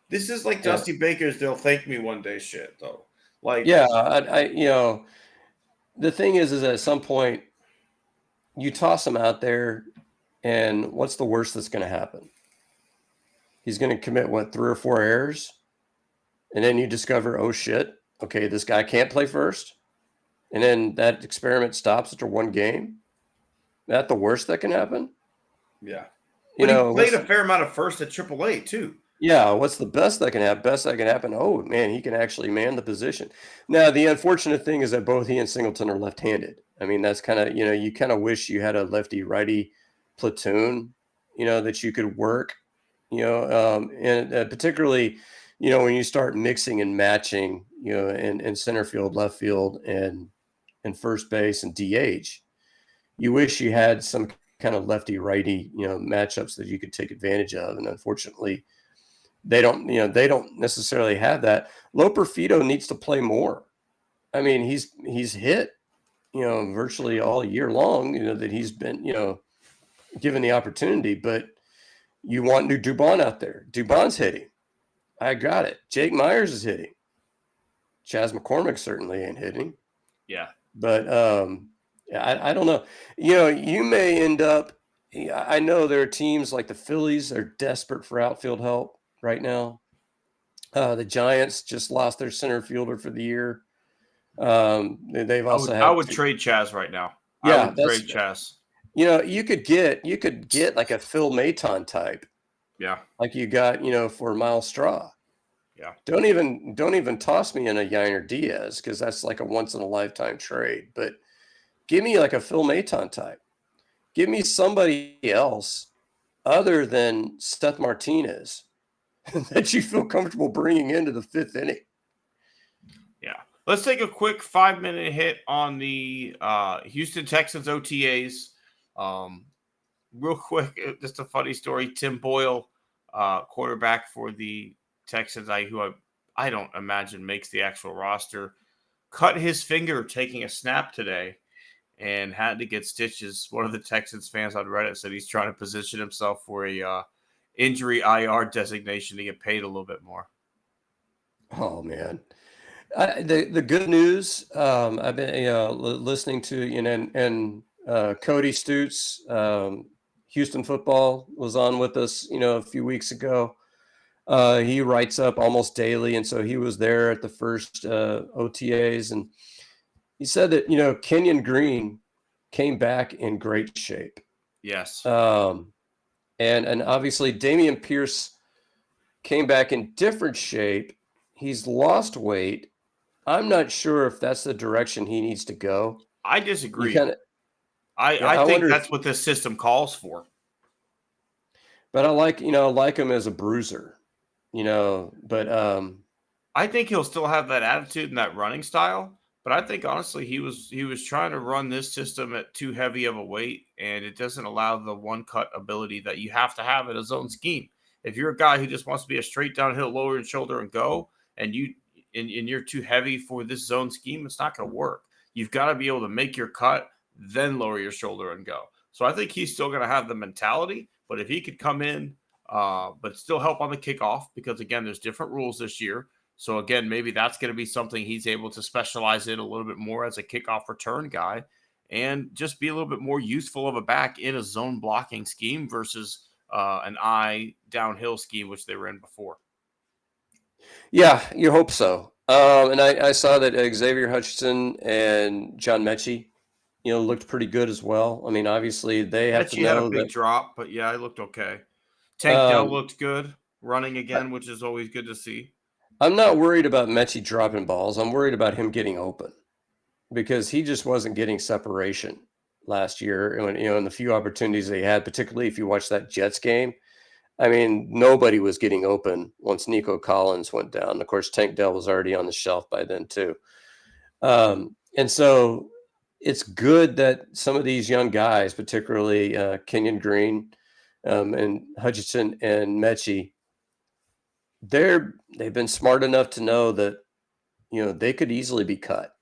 This is like Dusty Baker's "they'll thank me one day" shit, though. Like, yeah, the thing is at some point you toss him out there, and what's the worst that's going to happen? He's going to commit 3 or 4 errors, and then you discover, oh shit, okay, this guy can't play first, and then that experiment stops after 1 game. That the worst that can happen? Yeah. But he played a fair amount of first at AAA too. Yeah, what's the best that can happen? Best that can happen? Oh man, he can actually man the position. Now the unfortunate thing is that both he and Singleton are left-handed. I mean, that's kind of you kind of wish you had a lefty-righty platoon, that you could work, and particularly, when you start mixing and matching, in center field, left field, and first base and DH, you wish you had some kind of lefty-righty, matchups that you could take advantage of, and unfortunately, they don't necessarily have that. Loperfido needs to play more. I mean, he's hit, virtually all year long, that he's been, given the opportunity, but you want new Dubon out there. Dubon's hitting. I got it. Jake Myers is hitting. Chas McCormick certainly ain't hitting. Yeah. But I don't know. You may end up, I know there are teams like the Phillies are desperate for outfield help right now. The Giants just lost their center fielder for the year. They've also I would trade Chas right now. Yeah, I would trade Chas. You could get like a Phil Maton type. Yeah. Like you got, for Miles Straw. Yeah. Don't even toss me in a Yainer Diaz, because that's like a once in a lifetime trade. But give me like a Phil Maton type. Give me somebody else other than Seth Martinez that you feel comfortable bringing into the 5th inning. Yeah. Let's take a quick 5-minute hit on the Houston Texans OTAs. Real quick, just a funny story. Tim Boyle, quarterback for the Texans, who I don't imagine makes the actual roster, cut his finger taking a snap today and had to get stitches. One of the Texans fans on Reddit said he's trying to position himself for a injury IR designation to get paid a little bit more. Oh man. The good news, I've been listening to, and Cody Stutes, Houston Football, was on with us, a few weeks ago. He writes up almost daily, and so he was there at the first OTAs, and he said that Kenyon Green came back in great shape. Yes. And obviously Dameon Pierce came back in different shape. He's lost weight. I'm not sure if that's the direction he needs to go. I You disagree. kind of, yeah, I I think wonder if, that's what this system calls for. but I like him as a bruiser, but I think he'll still have that attitude and that running style, but I think honestly he was trying to run this system at too heavy of a weight, and it doesn't allow the one cut ability that you have to have in a zone scheme. If you're a guy who just wants to be a straight downhill, lower your shoulder and go, and you're too heavy for this zone scheme, it's not going to work. You've got to be able to make your cut, then lower your shoulder and go. So I think he's still going to have the mentality, but if he could come in, but still help on the kickoff, because again, there's different rules this year. So again, maybe that's going to be something he's able to specialize in a little bit more as a kickoff return guy, and just be a little bit more useful of a back in a zone blocking scheme versus an eye downhill scheme, which they were in before. yeah, you hope so. And I saw that Xavier Hutchinson and John Mechie, looked pretty good as well. I mean, obviously they have to Mechie had a know big that. drop, but yeah, it looked okay. Tank Dell Um, looked good running I, again, which is always good to see. I'm not worried about Mechie dropping balls. I'm worried about him getting open because he just wasn't getting separation last year. And in the few opportunities they had, particularly if you watch that Jets game, I mean, nobody was getting open once Nico Collins went down. And of course, Tank Dell was already on the shelf by then too. And so it's good that some of these young guys, particularly Kenyon Green and Hutchinson and Mechie, they've been smart enough to know that they could easily be cut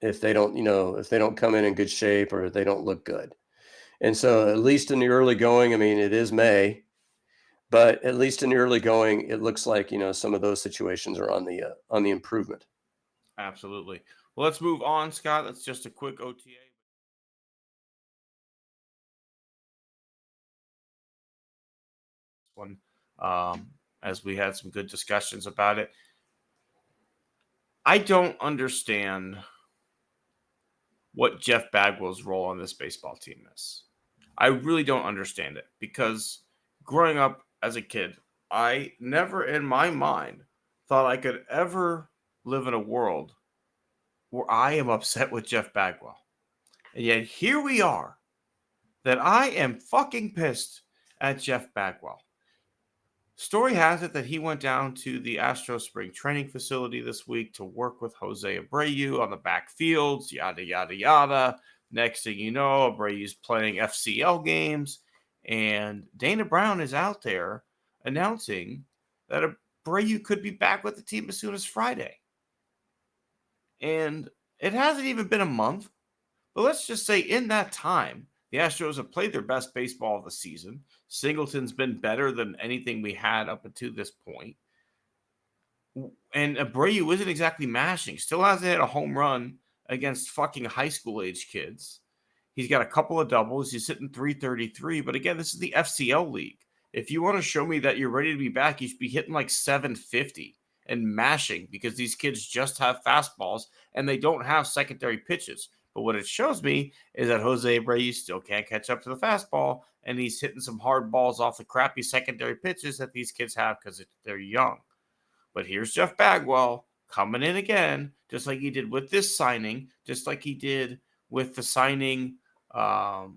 if they don't come in good shape or they don't look good. And so at least in the early going, I mean, it is May, but at least in the early going, it looks like some of those situations are on the improvement. Absolutely. Well, let's move on, Scott. That's just a quick OTA. One, as we had some good discussions about it. I don't understand what Jeff Bagwell's role on this baseball team is. I really don't understand it, because growing up as a kid, I never in my mind thought I could ever live in a world where I am upset with Jeff Bagwell. And yet here we are, that I am fucking pissed at Jeff Bagwell. Story has it that he went down to the Astros spring training facility this week to work with Jose Abreu on the backfields, yada, yada, yada. Next thing you know, Abreu's playing FCL games, and Dana Brown is out there announcing that Abreu could be back with the team as soon as Friday. And it hasn't even been a month, but let's just say in that time, the Astros have played their best baseball of the season. Singleton's been better than anything we had up until this point. And Abreu isn't exactly mashing. Still hasn't hit a home run against fucking high school age kids. He's got a couple of doubles. He's hitting 333. But again, this is the FCL league. If you want to show me that you're ready to be back, you should be hitting like 750 and mashing, because these kids just have fastballs and they don't have secondary pitches. But what it shows me is that Jose Abreu still can't catch up to the fastball, and he's hitting some hard balls off the crappy secondary pitches that these kids have because they're young. But here's Jeff Bagwell coming in again, just like he did with this signing, just like he did with the signing it's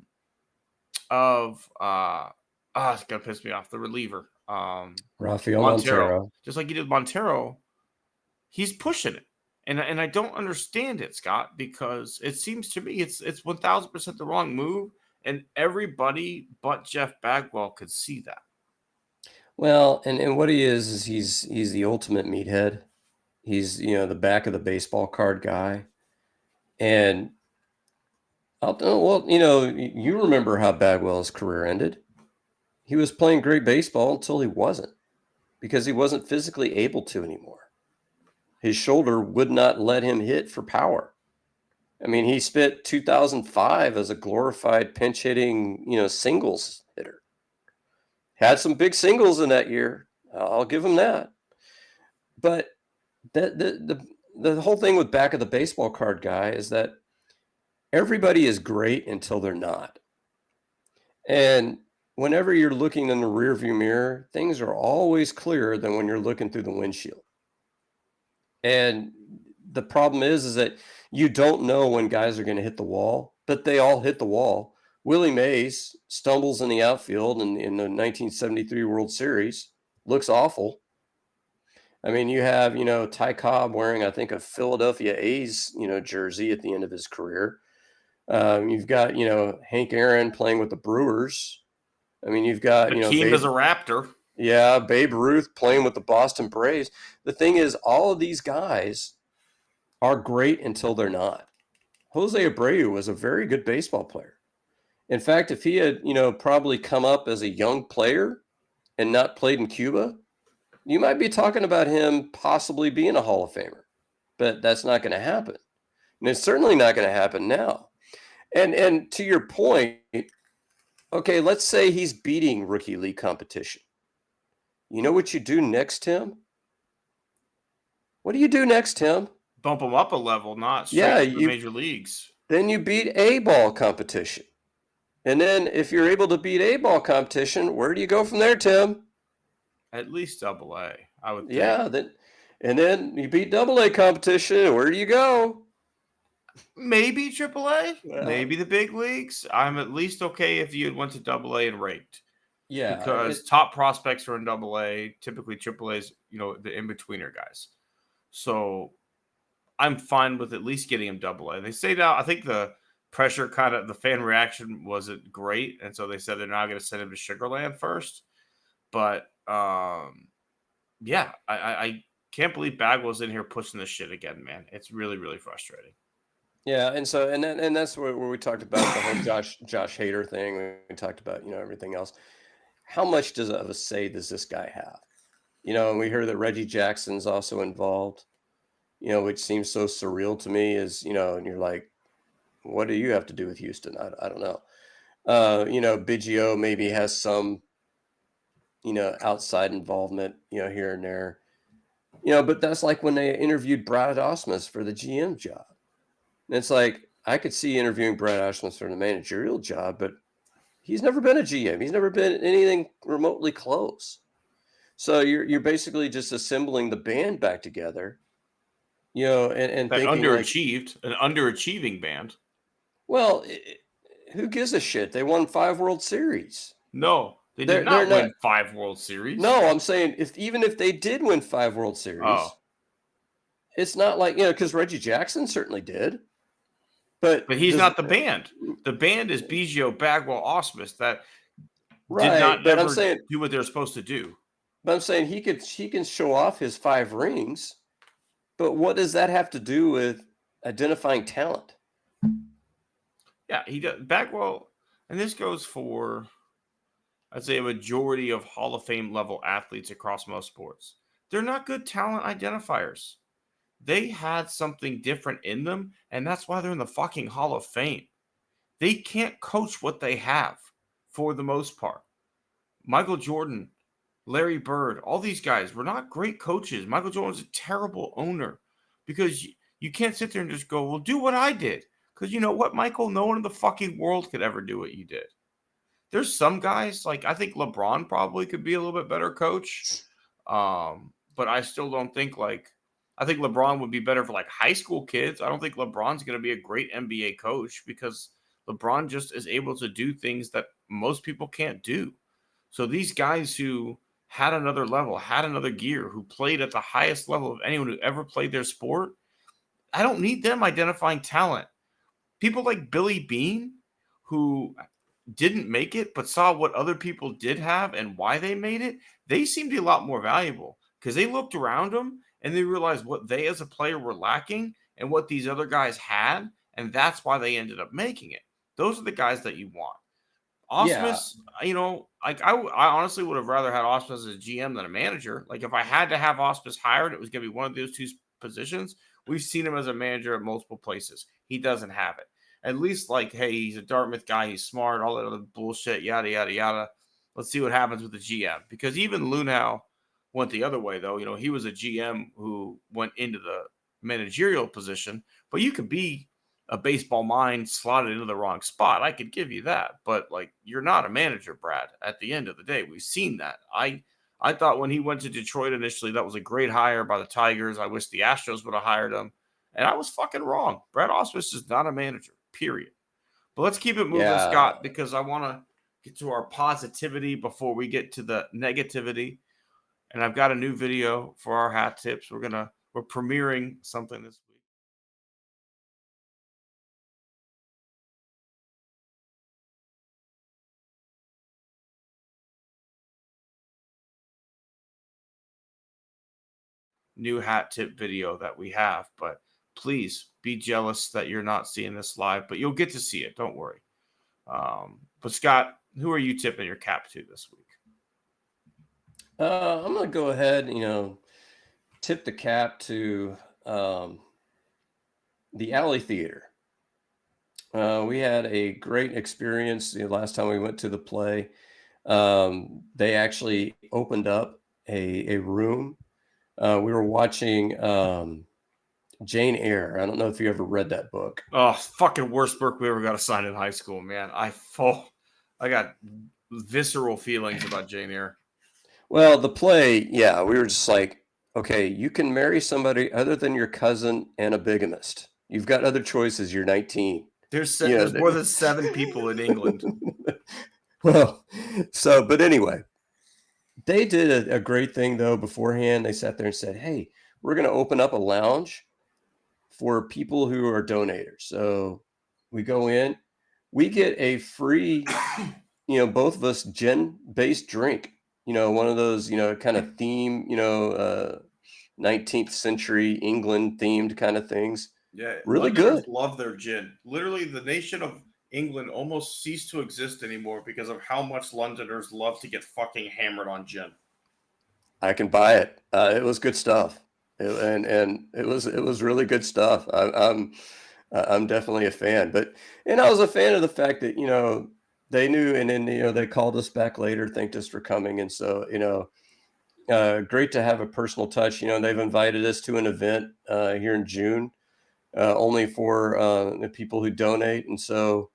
gonna piss me off, the reliever, Rafael Montero. Just like he did Montero, he's pushing it. And I don't understand it, Scott, because it seems to me it's 1000% the wrong move, and everybody but Jeff Bagwell could see that. Well, and what he is he's the ultimate meathead. He's the back of the baseball card guy. And you remember how Bagwell's career ended. He was playing great baseball until he wasn't, because he wasn't physically able to anymore. His shoulder would not let him hit for power. I mean, he spent 2005 as a glorified pinch hitting, singles hitter. Had some big singles in that year. I'll give him that. But the whole thing with back of the baseball card guy is that everybody is great until they're not. And whenever you're looking in the rearview mirror, things are always clearer than when you're looking through the windshield. And the problem is that you don't know when guys are going to hit the wall, but they all hit the wall. Willie Mays stumbles in the outfield in the 1973 World Series, looks awful. I mean, you have, Ty Cobb wearing, I think, a Philadelphia A's, jersey at the end of his career. You've got, Hank Aaron playing with the Brewers. I mean, you've got, Hakeem is a Raptor. Yeah, Babe Ruth playing with the Boston Braves. The thing is, all of these guys are great until they're not. Jose Abreu was a very good baseball player. In fact, if he had, probably come up as a young player and not played in Cuba, you might be talking about him possibly being a Hall of Famer. But that's not going to happen. And it's certainly not going to happen now. And to your point, okay, let's say he's beating rookie league competition. You know what you do next, Tim? What do you do next, Tim? Bump him up a level, not straight to the major leagues. Then you beat A-ball competition. And then if you're able to beat A-ball competition, where do you go from there, Tim? At least AA, I would think. Yeah, then you beat AA competition. Where do you go? Maybe AAA, maybe the big leagues. I'm at least okay if you went to AA and raked. Yeah, because top prospects are in AA. Typically, AAA's, the in-betweener guys. So I'm fine with at least getting him AA. They say now, I think the pressure the fan reaction wasn't great. And so they said they're now going to send him to Sugarland first. But yeah, I can't believe Bagwell's in here pushing this shit again, man. It's really, really frustrating. Yeah, and so and that's where we talked about the whole Josh Hader thing. We talked about everything else. How much of a say does this guy have? And we heard that Reggie Jackson's also involved. Which seems so surreal to me. And you're like, what do you have to do with Houston? I don't know. Biggio maybe has some outside involvement here and there. But that's like when they interviewed Brad Ausmus for the GM job. And it's like, I could see interviewing Brad Ausmus for the managerial job, but he's never been a GM. He's never been anything remotely close. So you're basically just assembling the band back together, and that thinking underachieved, an underachieving band. Well, who gives a shit? They won 5 World Series. No, they did not win 5 World Series. No, I'm saying even if they did win 5 World Series, it's not like, because Reggie Jackson certainly did. But he's not the band. The band is Biggio, Bagwell, Ausmus that did not ever do what they're supposed to do. But I'm saying he can show off his 5 rings, but what does that have to do with identifying talent? Yeah, he does. Bagwell, and this goes for, I'd say, a majority of Hall of Fame level athletes across most sports. They're not good talent identifiers. They had something different in them, and that's why they're in the fucking Hall of Fame. They can't coach what they have for the most part. Michael Jordan, Larry Bird, all these guys were not great coaches. Michael Jordan was a terrible owner because you can't sit there and just go, well, do what I did. Because you know what, Michael? No one in the fucking world could ever do what you did. There's some guys, like I think LeBron probably could be a little bit better coach. But I still don't think I think LeBron would be better for high school kids. I don't think LeBron's going to be a great NBA coach because LeBron just is able to do things that most people can't do. So these guys who had another level, had another gear, who played at the highest level of anyone who ever played their sport, I don't need them identifying talent. People like Billy Beane, who didn't make it but saw what other people did have and why they made it, they seem to be a lot more valuable because they looked around them and they realized what they as a player were lacking and what these other guys had, and that's why they ended up making it. Those are the guys that you want. Ausmus, I honestly would have rather had Ausmus as a GM than a manager. If I had to have Ausmus hired, it was going to be one of those 2 positions. We've seen him as a manager at multiple places. He doesn't have it. At least hey, he's a Dartmouth guy. He's smart, all that other bullshit, yada, yada, yada. Let's see what happens with the GM. Because even Lunau went the other way, though. He was a GM who went into the managerial position. But you could be a baseball mind slotted into the wrong spot. I could give you that. But, you're not a manager, Brad, at the end of the day. We've seen that. I thought when he went to Detroit initially, that was a great hire by the Tigers. I wish the Astros would have hired him. And I was fucking wrong. Brad Ausmus is not a manager, period. But let's keep it moving, Yeah. Scott, because I want to get to our positivity before we get to the negativity. And I've got a new video for our hat tips. We're premiering something this week. New hat tip video that we have, but please be jealous that you're not seeing this live, but you'll get to see it. Don't worry. But Scott, who are you tipping your cap to this week? I'm going to go ahead, tip the cap to the Alley Theater. We had a great experience the last time we went to the play. They actually opened up a room. We were watching Jane Eyre. I don't know if you ever read that book. Oh, fucking worst book we ever got assigned in high school, man. I got visceral feelings about Jane Eyre. Well, the play, yeah, we were just like, okay, you can marry somebody other than your cousin and a bigamist. You've got other choices. You're 19. There's more than 7 people in England. Well, but anyway, they did a great thing though beforehand. They sat there and said, hey, we're going to open up a lounge for people who are donators. So we go in, we get a free, both of us gin-based drink, one of those, kind of theme, 19th century England themed kind of things. Yeah, really Londoners good. love their gin. Literally, the nation of England almost ceased to exist anymore because of how much Londoners love to get fucking hammered on gin. I can buy it. It was good stuff, and it was really good stuff. I'm definitely a fan, and I was a fan of the fact that they knew, and then they called us back later, thanked us for coming, and so great to have a personal touch. They've invited us to an event here in June. Only for the people who donate, and so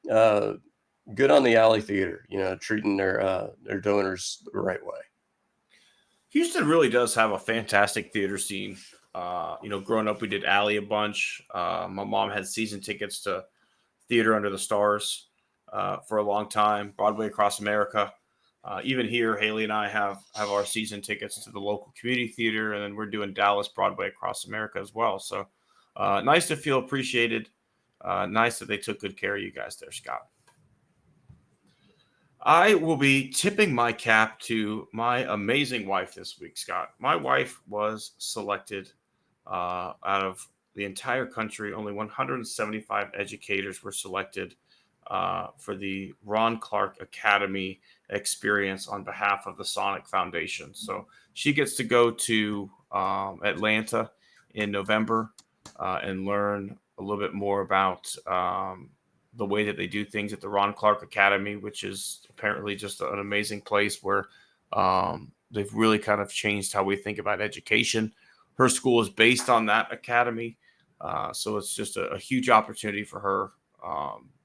good on the Alley Theater, treating their donors the right way. Houston really does have a fantastic theater scene. Growing up, we did Alley a bunch. My mom had season tickets to Theater Under the Stars for a long time. Broadway Across America. Even here, Haley and I have our season tickets to the local community theater, and then we're doing Dallas Broadway Across America as well. So nice to feel appreciated. Nice that they took good care of you guys there, Scott. I will be tipping my cap to my amazing wife this week, Scott. My wife was selected out of the entire country. Only 175 educators were selected for the Ron Clark Academy experience on behalf of the Sonic Foundation. So she gets to go to Atlanta in November and learn a little bit more about the way that they do things at the Ron Clark Academy, which is apparently just an amazing place where they've really kind of changed how we think about education. Her school is based on that academy. So it's just a huge opportunity for her.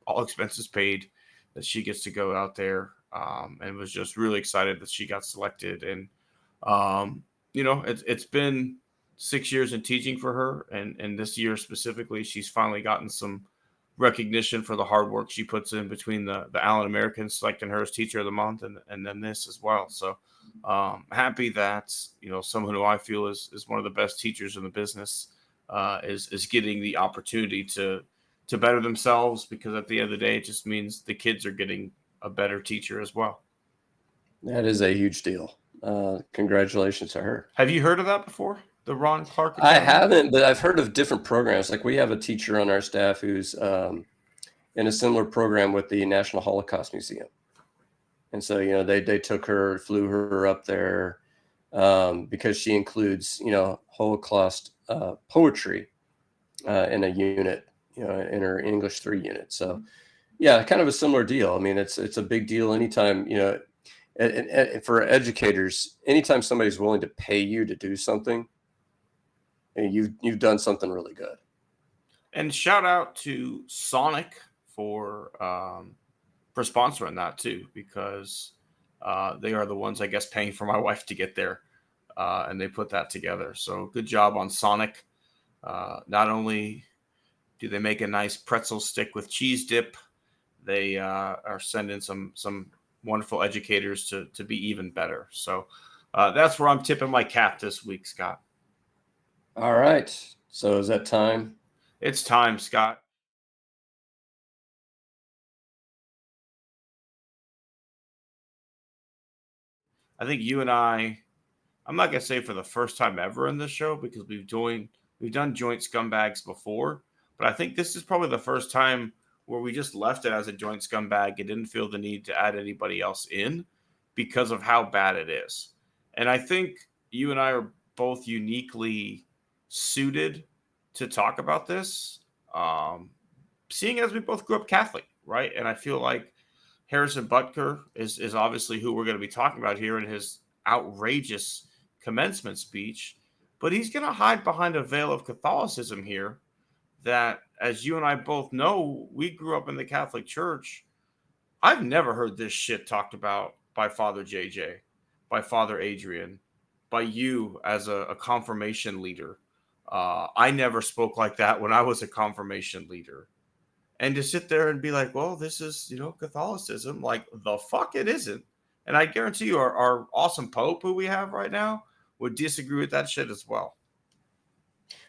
All expenses paid, that she gets to go out there, and was just really excited that she got selected. And, it's been 6 years in teaching for her. And this year specifically, she's finally gotten some recognition for the hard work she puts in between the Allen Americans selecting her as Teacher of the Month and then this as well. So happy that, someone who I feel is one of the best teachers in the business is getting the opportunity to better themselves, because at the end of the day, it just means the kids are getting a better teacher as well. That is a huge deal. Congratulations to her. Have you heard of that before? The Ron Clark Academy? I Academy? haven't, but I've heard of different programs. Like we have a teacher on our staff who's in a similar program with the National Holocaust Museum. And so, they took her, flew her up there because she includes, Holocaust poetry in a unit, in her English 3 unit. So yeah, kind of a similar deal. I mean, it's a big deal anytime, and for educators, anytime somebody's willing to pay you to do something, and you've done something really good. And shout out to Sonic for sponsoring that too, because they are the ones, I guess, paying for my wife to get there, and they put that together. So good job on Sonic. Not only do they make a nice pretzel stick with cheese dip, they are sending some wonderful educators to be even better. So that's where I'm tipping my cap this week, Scott. All right. So is that time? It's time, Scott. I think you and I'm not gonna say for the first time ever in this show because we've done joint scumbags before, but I think this is probably the first time where we just left it as a joint scumbag and didn't feel the need to add anybody else in because of how bad it is. And I think you and I are both uniquely suited to talk about this, seeing as we both grew up Catholic, right? And I feel like Harrison Butker is obviously who we're going to be talking about here in his outrageous commencement speech, but he's going to hide behind a veil of Catholicism here that, as you and I both know, we grew up in the Catholic Church. I've never heard this shit talked about by Father JJ, by Father Adrian, by you as a confirmation leader. I never spoke like that when I was a confirmation leader. And to sit there and be like, well, this is, Catholicism. Like, the fuck it isn't. And I guarantee you our awesome Pope who we have right now would disagree with that shit as well.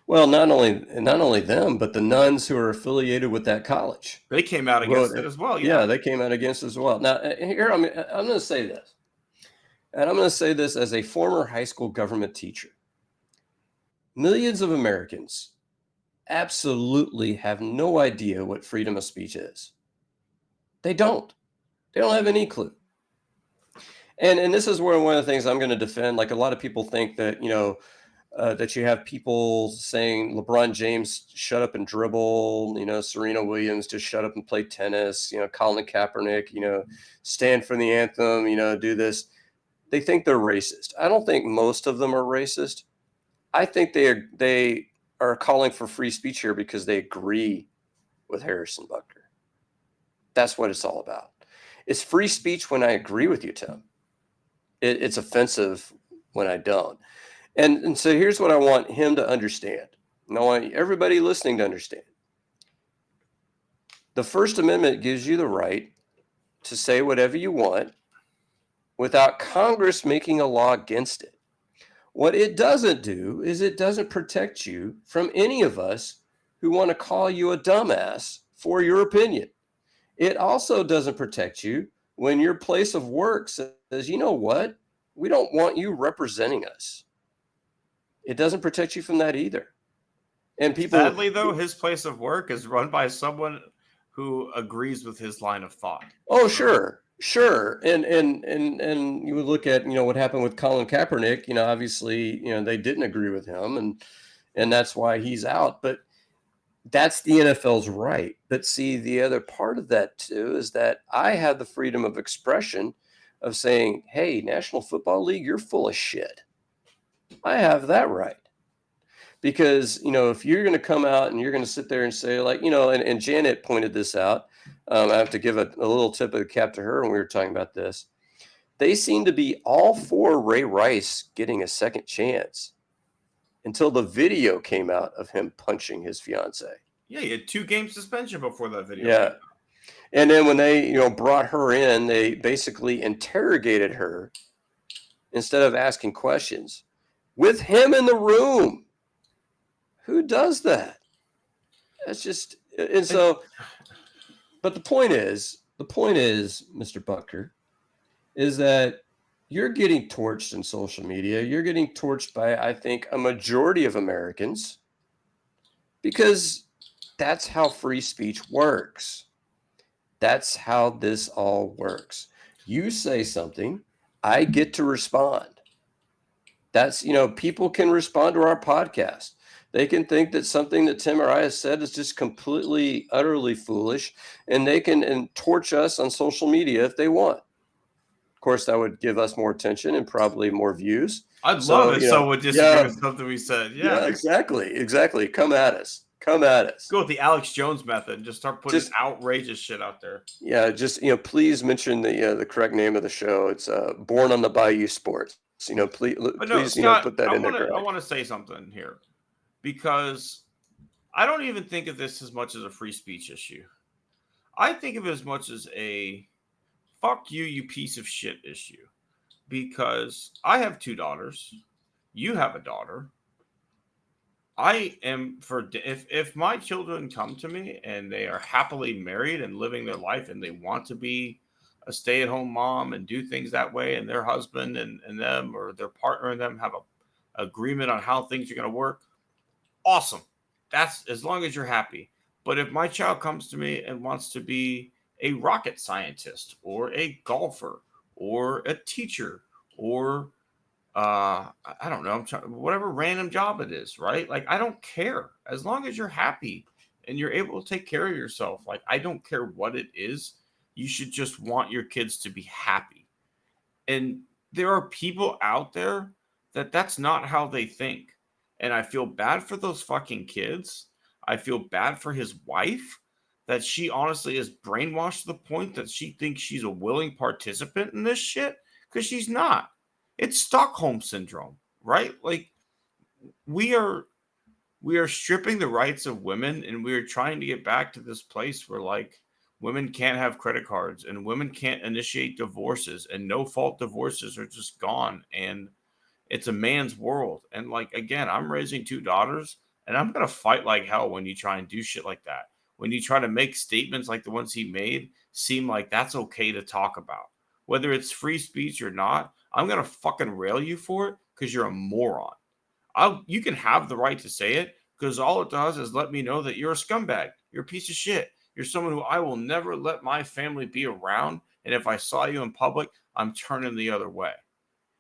Well, not only them, but the nuns who are affiliated with that college. They came out against it as well. Yeah, they came out against it as well. Now, here I'm going to say this, and I'm going to say this as a former high school government teacher. Millions of Americans absolutely have no idea what freedom of speech is. They don't. They don't have any clue. And this is where one of the things I'm going to defend. Like, a lot of people think that, that you have people saying LeBron James, shut up and dribble, Serena Williams, just shut up and play tennis, Colin Kaepernick, stand for the anthem, do this. They think they're racist. I don't think most of them are racist. I think they are calling for free speech here because they agree with Harrison Butker. That's what it's all about. It's free speech when I agree with you, Tim. It's offensive when I don't. And so here's what I want him to understand. And I want everybody listening to understand. The First Amendment gives you the right to say whatever you want without Congress making a law against it. What it doesn't do is it doesn't protect you from any of us who want to call you a dumbass for your opinion. It also doesn't protect you when your place of work says, you know what? We don't want you representing us. It doesn't protect you from that either. And people, sadly, though, his place of work is run by someone who agrees with his line of thought. Oh, sure. And you would look at, what happened with Colin Kaepernick, obviously, they didn't agree with him and that's why he's out. But that's the NFL's right. But see, the other part of that too is that I have the freedom of expression of saying, hey, National Football League, you're full of shit. I have that right. Because, if you're going to come out and you're going to sit there and say, like, and Janet pointed this out, I have to give a little tip of the cap to her when we were talking about this. They seem to be all for Ray Rice getting a second chance until the video came out of him punching his fiance. Yeah, he had 2-game suspension before that video. Yeah. And then when they, brought her in, they basically interrogated her instead of asking questions with him in the room. Who does that? That's just, and so, but the point is, Mr. Butker, is that you're getting torched in social media. You're getting torched by, I think, a majority of Americans because that's how free speech works. That's how this all works. You say something, I get to respond. That's, people can respond to our podcast. They can think that something that Tim or I have said is just completely, utterly foolish, and they can torch us on social media if they want. Of course, that would give us more attention and probably more views. I'd love it. Someone would disagree with something we said. Yeah, exactly. Come at us. Go with the Alex Jones method and just start putting outrageous shit out there. Yeah, just please mention the correct name of the show. It's Born on the Bayou Sports. Please Scott, put that in there. I want to say something here. because I don't even think of this as much as a free speech issue. I think of it as much as a fuck you, you piece of shit issue. Because I have 2 daughters. You have a daughter. I am if my children come to me and they are happily married and living their life and they want to be a stay-at-home mom and do things that way, and their husband and them or their partner and them have a agreement on how things are going to work, awesome. That's as long as you're happy. But if my child comes to me and wants to be a rocket scientist or a golfer or a teacher or I don't know, whatever random job it is, right? Like, I don't care as long as you're happy and you're able to take care of yourself. Like, I don't care what it is. You should just want your kids to be happy. And there are people out there that's not how they think. And I feel bad for those fucking kids. I feel bad for his wife that she honestly is brainwashed to the point that she thinks she's a willing participant in this shit, because she's not. It's Stockholm syndrome, right? Like, we are stripping the rights of women, and we are trying to get back to this place where, like, women can't have credit cards and women can't initiate divorces, and no fault divorces are just gone, and it's a man's world. And, like, again, I'm raising 2 daughters, and I'm gonna fight like hell when you try and do shit like that. When you try to make statements like the ones he made seem like that's okay to talk about, whether it's free speech or not. I'm going to fucking rail you for it because you're a moron. You can have the right to say it, because all it does is let me know that you're a scumbag. You're a piece of shit. You're someone who I will never let my family be around. And if I saw you in public, I'm turning the other way.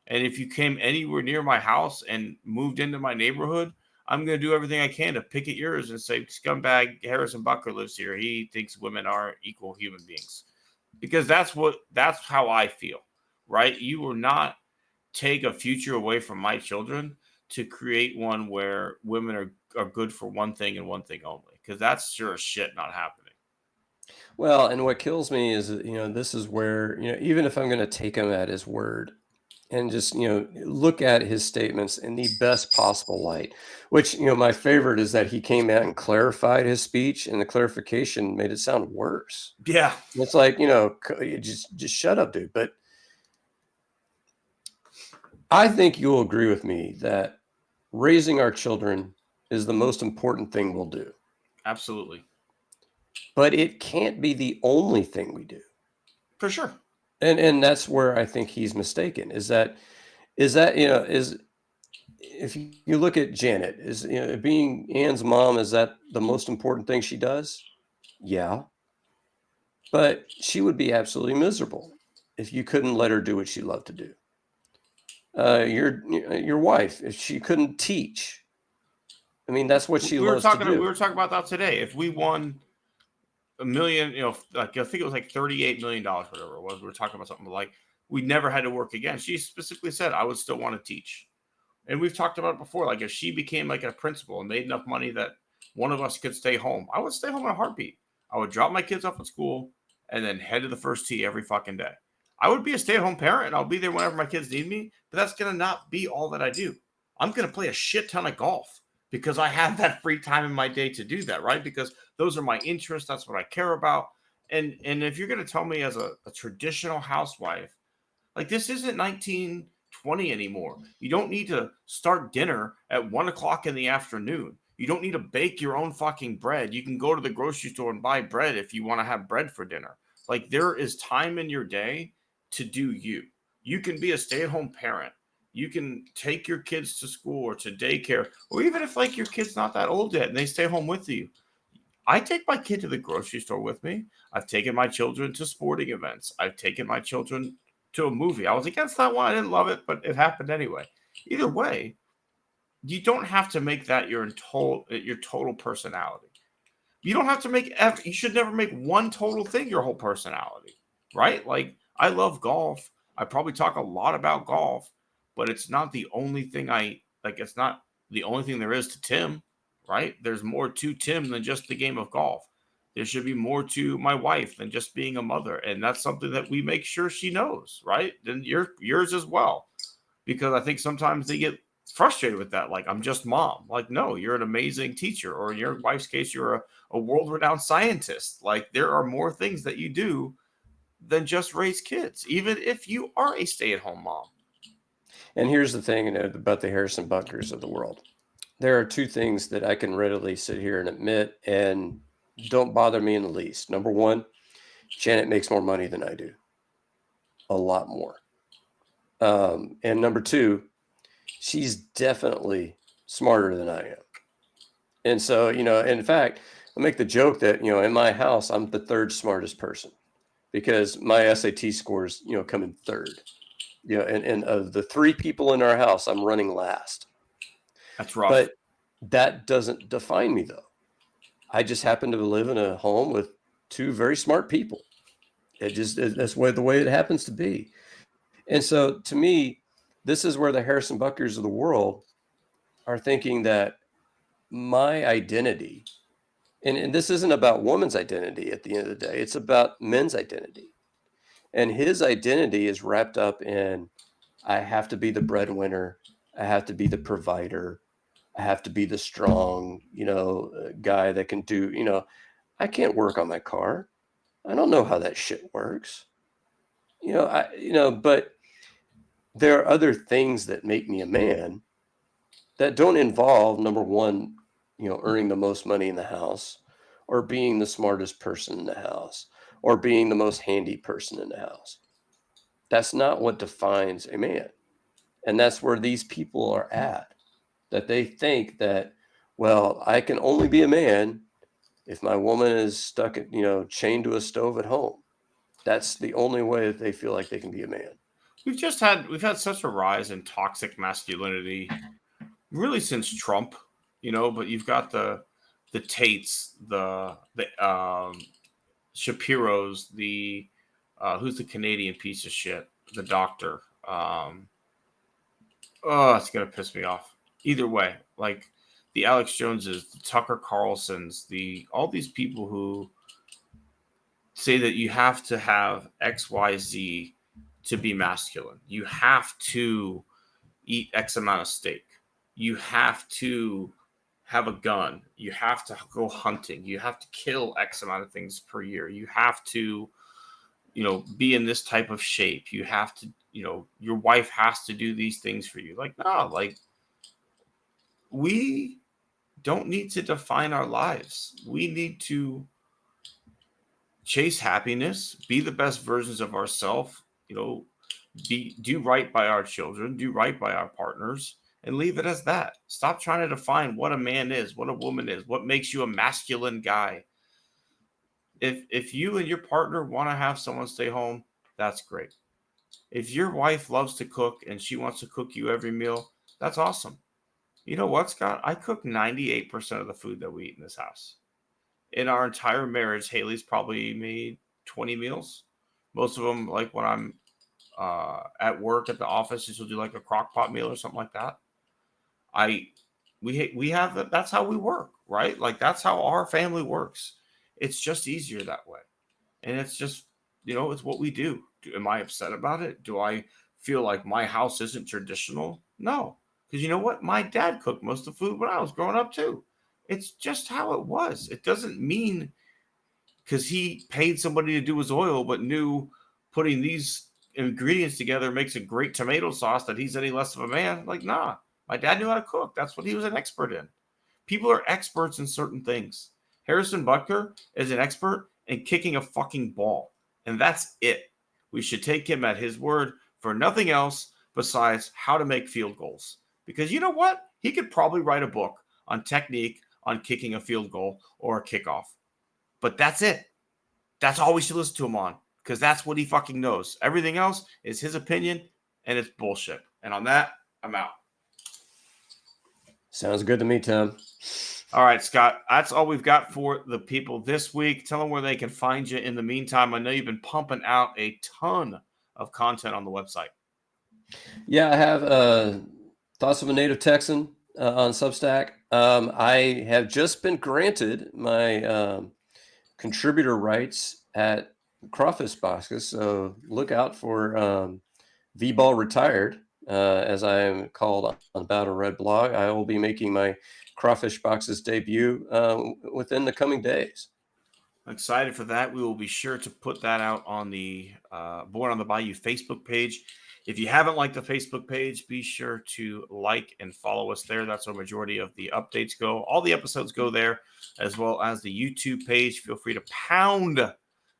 And if you came anywhere near my house and moved into my neighborhood, I'm going to do everything I can to pick at yours and say, scumbag Harrison Bucker lives here. He thinks women are equal human beings. Because that's how I feel. Right? You will not take a future away from my children to create one where women are good for one thing and one thing only, because that's sure as shit not happening. Well, and what kills me is, this is where, even if I'm going to take him at his word and just, look at his statements in the best possible light, which, my favorite is that he came out and clarified his speech, and the clarification made it sound worse. Yeah. It's like, just shut up, dude. But I think you'll agree with me that raising our children is the most important thing we'll do. Absolutely. But it can't be the only thing we do. For sure. And that's where I think he's mistaken, is that if you look at Janet, being Anne's mom, is that the most important thing she does? Yeah. But she would be absolutely miserable if you couldn't let her do what she loved to do. Your wife, if she couldn't teach, I mean, that's what she loves to do. We were talking about that today. If we won $1 million, like, I think it was like $38 million, whatever it was. We were talking about something like we never had to work again. She specifically said, I would still want to teach. And we've talked about it before. Like, if she became like a principal and made enough money that one of us could stay home, I would stay home in a heartbeat. I would drop my kids off at school and then head to the first tee every fucking day. I would be a stay-at-home parent, and I'll be there whenever my kids need me, but that's going to not be all that I do. I'm going to play a shit ton of golf because I have that free time in my day to do that, right? Because those are my interests. That's what I care about. And if you're going to tell me as a traditional housewife, like, this isn't 1920 anymore. You don't need to start dinner at 1 o'clock in the afternoon. You don't need to bake your own fucking bread. You can go to the grocery store and buy bread if you want to have bread for dinner. Like, there is time in your day to do you. You can be a stay-at-home parent. You can take your kids to school or to daycare, or even if, like, your kid's not that old yet and they stay home with you. I take my kid to the grocery store with me. I've taken my children to sporting events. I've taken my children to a movie. I was against that one. I didn't love it, but it happened anyway. Either way, you don't have to make that your total personality. You don't have to you should never make one total thing your whole personality, right? Like, I love golf. I probably talk a lot about golf, but it's not the only thing it's not the only thing there is to Tim, right? There's more to Tim than just the game of golf. There should be more to my wife than just being a mother. And that's something that we make sure she knows, right? And yours as well. Because I think sometimes they get frustrated with that. Like, I'm just mom. Like, no, you're an amazing teacher, or in your wife's case, you're a world-renowned scientist. Like, there are more things that you do than just raise kids, even if you are a stay-at-home mom. And here's the thing, about the Harrison Bunkers of the world. There are two things that I can readily sit here and admit and don't bother me in the least. Number one, Janet makes more money than I do. A lot more. And number two, she's definitely smarter than I am. And so, in fact, I make the joke that, in my house, I'm the third smartest person because my SAT scores, come in third. And of the three people in our house, I'm running last. That's rough. But that doesn't define me, though. I just happen to live in a home with two very smart people. That's the way it happens to be. And so, to me, this is where the Harrison Bunkers of the world are thinking that my identity, and this isn't about woman's identity at the end of the day, it's about men's identity. And his identity is wrapped up in, I have to be the breadwinner, I have to be the provider, I have to be the strong, guy that can do, I can't work on my car. I don't know how that shit works. But there are other things that make me a man that don't involve, number one, earning the most money in the house, or being the smartest person in the house, or being the most handy person in the house. That's not what defines a man. And that's where these people are at, that they think that, well, I can only be a man if my woman is stuck at, chained to a stove at home. That's the only way that they feel like they can be a man. We've had such a rise in toxic masculinity, really since Trump, but you've got the Tates, the Shapiro's, the who's the Canadian piece of shit, the doctor. It's gonna piss me off. Either way, like the Alex Joneses, the Tucker Carlsons, all these people who say that you have to have XYZ to be masculine. You have to eat X amount of steak. You have to have a gun. You have to go hunting. You have to kill X amount of things per year. You have to, be in this type of shape. You have to, your wife has to do these things for you. Like, no, like, we don't need to define our lives. We need to chase happiness, be the best versions of ourselves, do right by our children, do right by our partners, and leave it as that. Stop trying to define what a man is, what a woman is, what makes you a masculine guy. If you and your partner want to have someone stay home, that's great. If your wife loves to cook and she wants to cook you every meal, that's awesome. You know what, Scott? I cook 98% of the food that we eat in this house. In our entire marriage, Haley's probably made 20 meals. Most of them, like when I'm at work at the office, she'll do like a crock pot meal or something like that. We have that. That's how we work, right? Like, that's how our family works. It's just easier that way. And it's just, it's what we do. Am I upset about it? Do I feel like my house isn't traditional? No. Because you know what? My dad cooked most of the food when I was growing up too. It's just how it was. It doesn't mean because he paid somebody to do his oil, but knew putting these ingredients together makes a great tomato sauce that he's any less of a man. Like, nah, my dad knew how to cook. That's what he was an expert in. People are experts in certain things. Harrison Butker is an expert in kicking a fucking ball. And that's it. We should take him at his word for nothing else besides how to make field goals. Because you know what? He could probably write a book on technique on kicking a field goal or a kickoff. But that's it. That's all we should listen to him on, because that's what he fucking knows. Everything else is his opinion, and it's bullshit. And on that, I'm out. Sounds good to me, Tim. All right, Scott, that's all we've got for the people this week. Tell them where they can find you in the meantime. I know you've been pumping out a ton of content on the website. Yeah, I have Thoughts of a Native Texan on Substack. I have just been granted my contributor rights at Crawfish Boxes, so look out for V-Ball Retired as I am called on the Battle Red blog. I will be making my Crawfish Boxes debut within the coming days. I'm excited for that. We will be sure to put that out on the Born on the Bayou Facebook page. If you haven't liked the Facebook page, be sure to like and follow us there. That's where majority of the updates go. All the episodes go there, as well as the YouTube page. Feel free to pound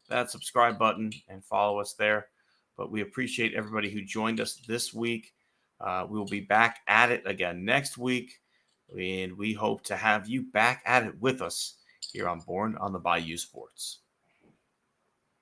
that subscribe button and follow us there. But we appreciate everybody who joined us this week. We will be back at it again next week, and we hope to have you back at it with us here on Born on the Bayou Sports.